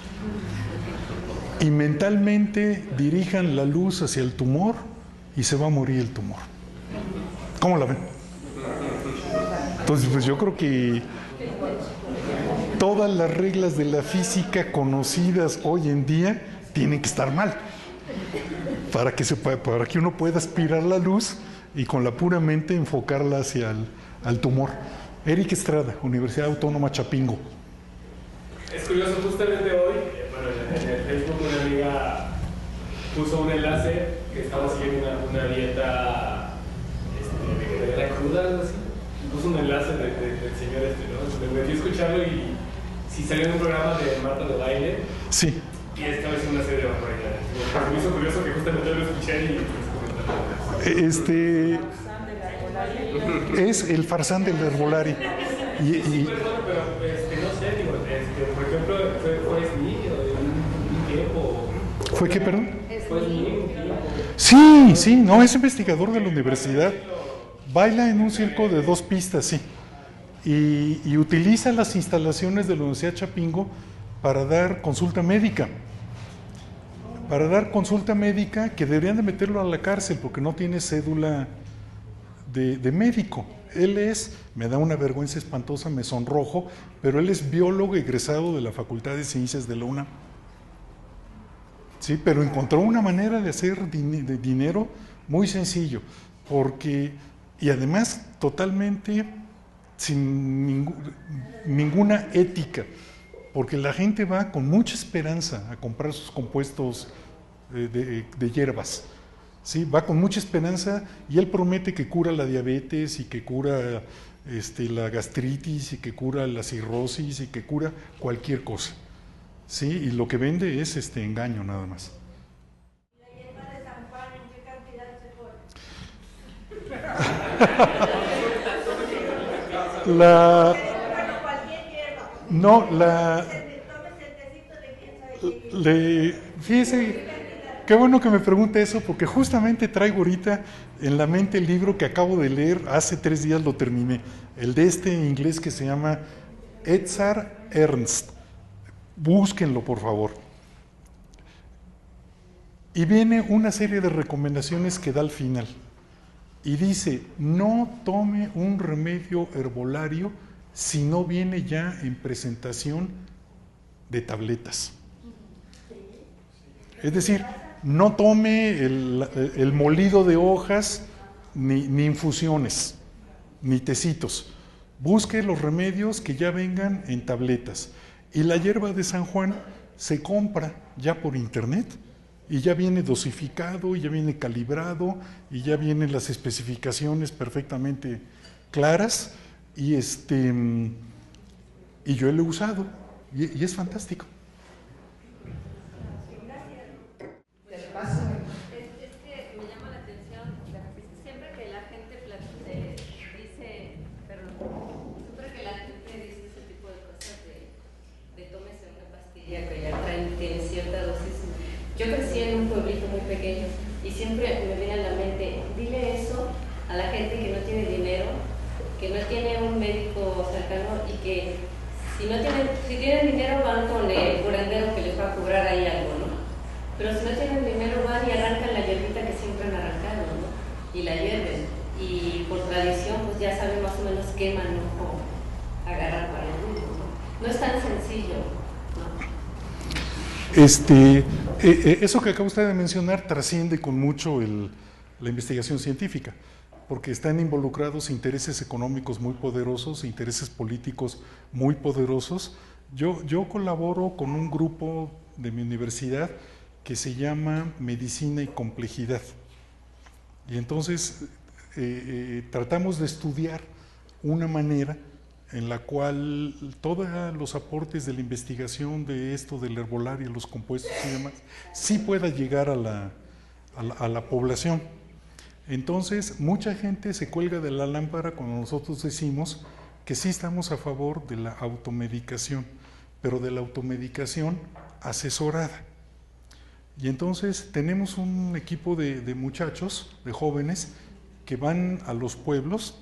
Y mentalmente dirijan la luz hacia el tumor y se va a morir el tumor. ¿Cómo la ven? Entonces, pues yo creo que todas las reglas de la física conocidas hoy en día tienen que estar mal para que uno pueda aspirar la luz y con la pura mente enfocarla hacia al tumor. Eric Estrada, Universidad Autónoma Chapingo. Es curioso, justamente hoy, en el Facebook una amiga puso un enlace que estaba siguiendo una dieta vegetariana cruda, algo así. Puso un enlace del señor ¿no? Me metí a escucharlo y si salió en un programa de Marta de Baile. Sí. Y esta vez una serie de barbaridades. Me hizo curioso que justamente lo escuché y es el farsán del herbolario. Sí, perdón, pero no sé, digo, por ejemplo, fue SNI un tiempo. ¿Fue qué, perdón? Fue SNI un tiempo. Sí, no, es investigador de la universidad. Baila en un circo de 2 pistas, sí. Y utiliza las instalaciones de la Universidad Chapingo para dar consulta médica. Para dar consulta médica, que deberían de meterlo a la cárcel porque no tiene cédula de médico. Él me da una vergüenza espantosa, me sonrojo, pero él es biólogo egresado de la Facultad de Ciencias de la UNAM. Sí, pero encontró una manera de hacer dinero muy sencillo, y además totalmente sin ninguna ética, porque la gente va con mucha esperanza a comprar sus compuestos de hierbas. Sí, va con mucha esperanza y él promete que cura la diabetes y que cura la gastritis y que cura la cirrosis y que cura cualquier cosa. ¿sí? Y lo que vende es engaño nada más. ¿Y la hierba de San Juan en qué cantidad se pone? Bueno, cualquier hierba. No, Tómese el tecito de quién sabe qué. fíjese, qué bueno que me pregunte eso, porque justamente traigo ahorita en la mente el libro que acabo de leer, hace 3 días lo terminé, el de inglés que se llama Edzard Ernst. Búsquenlo, por favor. Y viene una serie de recomendaciones que da al final. Y dice, no tome un remedio herbolario si no viene ya en presentación de tabletas. Es decir, no tome el molido de hojas, ni infusiones, ni tecitos. Busque los remedios que ya vengan en tabletas. Y la hierba de San Juan se compra ya por internet y ya viene dosificado, y ya viene calibrado, y ya vienen las especificaciones perfectamente claras, y yo lo he usado y es fantástico. Del paso. Es que me llama la atención, siempre que la gente dice, perdón, siempre que la gente dice ese tipo de cosas de tómese una pastilla que ya tiene cierta dosis. Yo crecí en un pueblito muy pequeño y siempre me viene a la mente, dile eso a la gente que no tiene dinero, que no tiene un médico cercano y que si tienen dinero van con el curandero que les va a cobrar ahí algo, ¿no? Pero si no tienen dinero van y arrancan la hierbita que siempre han arrancado, ¿no? Y la hierven. Y por tradición pues ya saben más o menos qué manojo agarrar para el mundo, ¿no? No es tan sencillo, ¿no? Eso que acaba usted de mencionar trasciende con mucho la investigación científica, porque están involucrados intereses económicos muy poderosos, intereses políticos muy poderosos. Yo colaboro con un grupo de mi universidad que se llama Medicina y Complejidad. Y entonces tratamos de estudiar una manera en la cual todos los aportes de la investigación de esto del herbolario, los compuestos y demás, sí pueda llegar a la población. Entonces, mucha gente se cuelga de la lámpara cuando nosotros decimos que sí estamos a favor de la automedicación, pero de la automedicación asesorada. Y entonces tenemos un equipo de muchachos, de jóvenes, que van a los pueblos,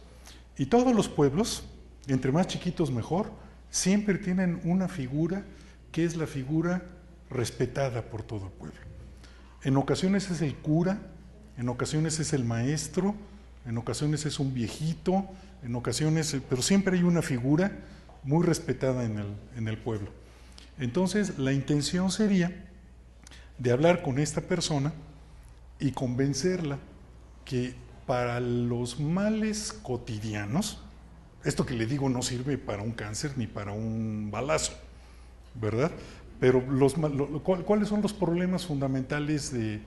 y todos los pueblos, entre más chiquitos mejor, siempre tienen una figura que es la figura respetada por todo el pueblo. En ocasiones es el cura, en ocasiones es el maestro, en ocasiones es un viejito, en ocasiones, pero siempre hay una figura muy respetada en el pueblo. Entonces, la intención sería de hablar con esta persona y convencerla que para los males cotidianos, esto que le digo no sirve para un cáncer ni para un balazo, ¿verdad? Pero ¿cuáles son los problemas fundamentales de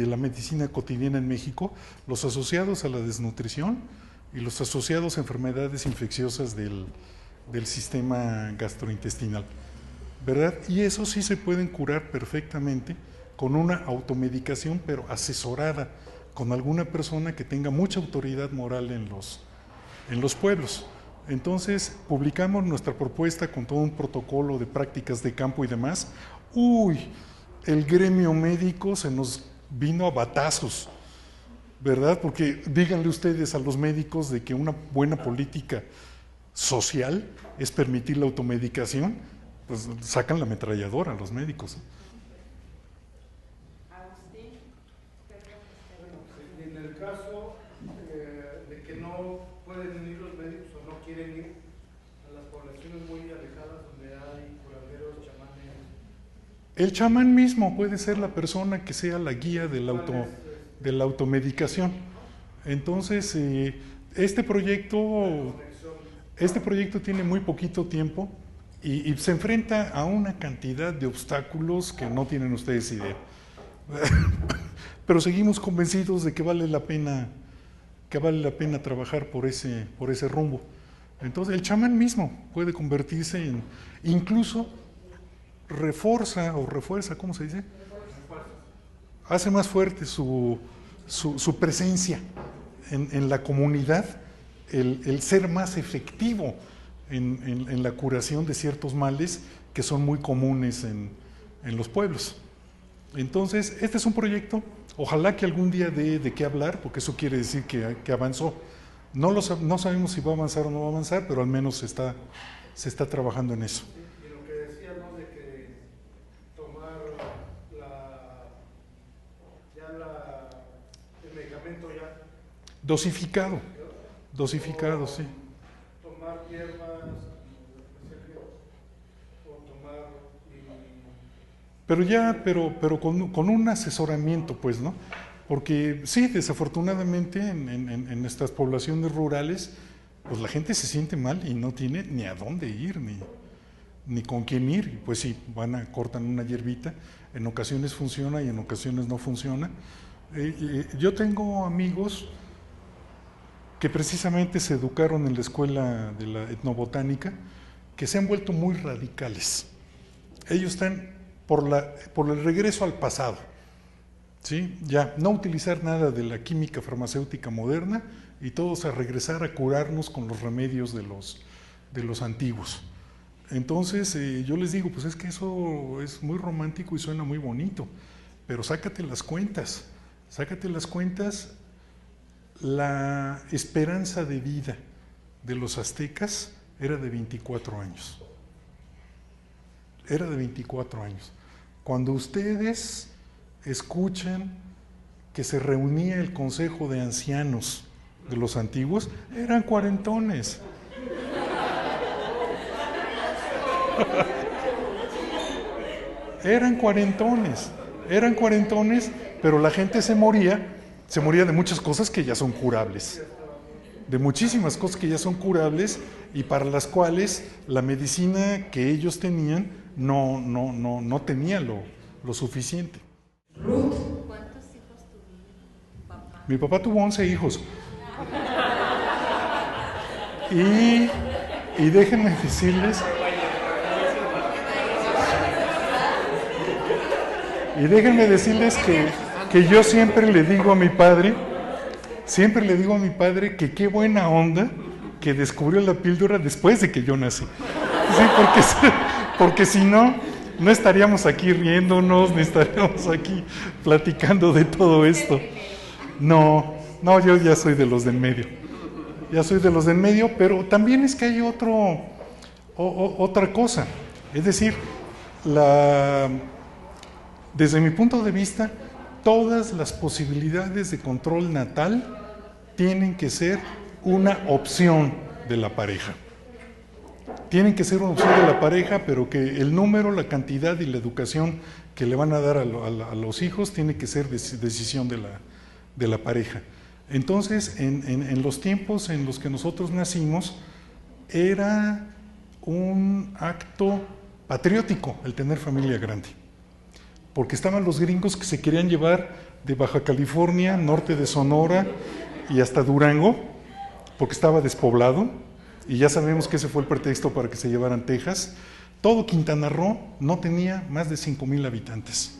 la medicina cotidiana en México? Los asociados a la desnutrición y los asociados a enfermedades infecciosas del sistema gastrointestinal, ¿verdad? Y eso sí se pueden curar perfectamente con una automedicación, pero asesorada con alguna persona que tenga mucha autoridad moral en los pueblos. Entonces, publicamos nuestra propuesta con todo un protocolo de prácticas de campo y demás. El gremio médico se nos vino a batazos, ¿verdad? Porque díganle ustedes a los médicos de que una buena política social es permitir la automedicación, pues sacan la ametralladora a los médicos. Agustín, en el caso de que no pueden ir los médicos o no quieren ir a las poblaciones muy alejadas donde hay curanderos, chamanes. El chamán mismo puede ser la persona que sea la guía de la automedicación. Entonces, este proyecto tiene muy poquito tiempo y se enfrenta a una cantidad de obstáculos que no tienen ustedes idea. Pero seguimos convencidos de que vale la pena trabajar por ese rumbo. Entonces, el chamán mismo puede convertirse en, incluso, refuerza, ¿cómo se dice? Hace más fuerte su presencia en la comunidad, el ser más efectivo en la curación de ciertos males que son muy comunes en los pueblos. Entonces, este es un proyecto, ojalá que algún día dé de qué hablar, porque eso quiere decir que avanzó. No sabemos si va a avanzar o no va a avanzar, pero al menos se está trabajando en eso. Y lo que decía, ¿no? De que tomar el medicamento ya dosificado, sí. tomar hierbas o tomar pero con un asesoramiento, pues, ¿no? Porque sí, desafortunadamente en estas poblaciones rurales, pues la gente se siente mal y no tiene ni a dónde ir, ni con quién ir. Pues sí, cortan una hierbita, en ocasiones funciona y en ocasiones no funciona. Yo tengo amigos que precisamente se educaron en la escuela de la etnobotánica, que se han vuelto muy radicales. Ellos están por el regreso al pasado, ¿sí? Ya no utilizar nada de la química farmacéutica moderna y todos a regresar a curarnos con los remedios de los antiguos. Entonces yo les digo, pues es que eso es muy romántico y suena muy bonito, pero sácate las cuentas. La esperanza de vida de los aztecas era de 24 años. Era de 24 años. Cuando ustedes escuchan que se reunía el consejo de ancianos de los antiguos, eran cuarentones. Eran cuarentones, pero la gente se moría de muchas cosas que ya son curables. De muchísimas cosas que ya son curables y para las cuales la medicina que ellos tenían no tenía lo suficiente. ¿Cuántos hijos tuvo papá? Mi papá tuvo 11 hijos. Y déjenme decirles que yo siempre le digo a mi padre que qué buena onda que descubrió la píldora después de que yo nací. Sí, porque si no estaríamos aquí riéndonos, ni estaríamos aquí platicando de todo esto. No, yo ya soy de los del medio. Pero también es que hay otra cosa. Es decir, desde mi punto de vista, todas las posibilidades de control natal tienen que ser una opción de la pareja. Pero que el número, la cantidad y la educación que le van a dar a los hijos tiene que ser decisión de la pareja. Entonces, en los tiempos en los que nosotros nacimos, era un acto patriótico el tener familia grande. Porque estaban los gringos que se querían llevar de Baja California, norte de Sonora y hasta Durango, porque estaba despoblado, y ya sabemos que ese fue el pretexto para que se llevaran Texas. Todo Quintana Roo no tenía más de 5,000 habitantes.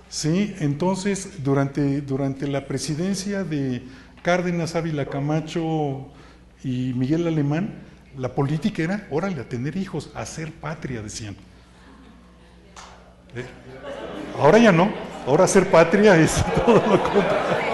Sí, entonces durante la presidencia de Cárdenas, Ávila Camacho y Miguel Alemán, la política era, órale, a tener hijos, a hacer patria, decían. Ahora ya no, ahora hacer patria es todo lo contrario.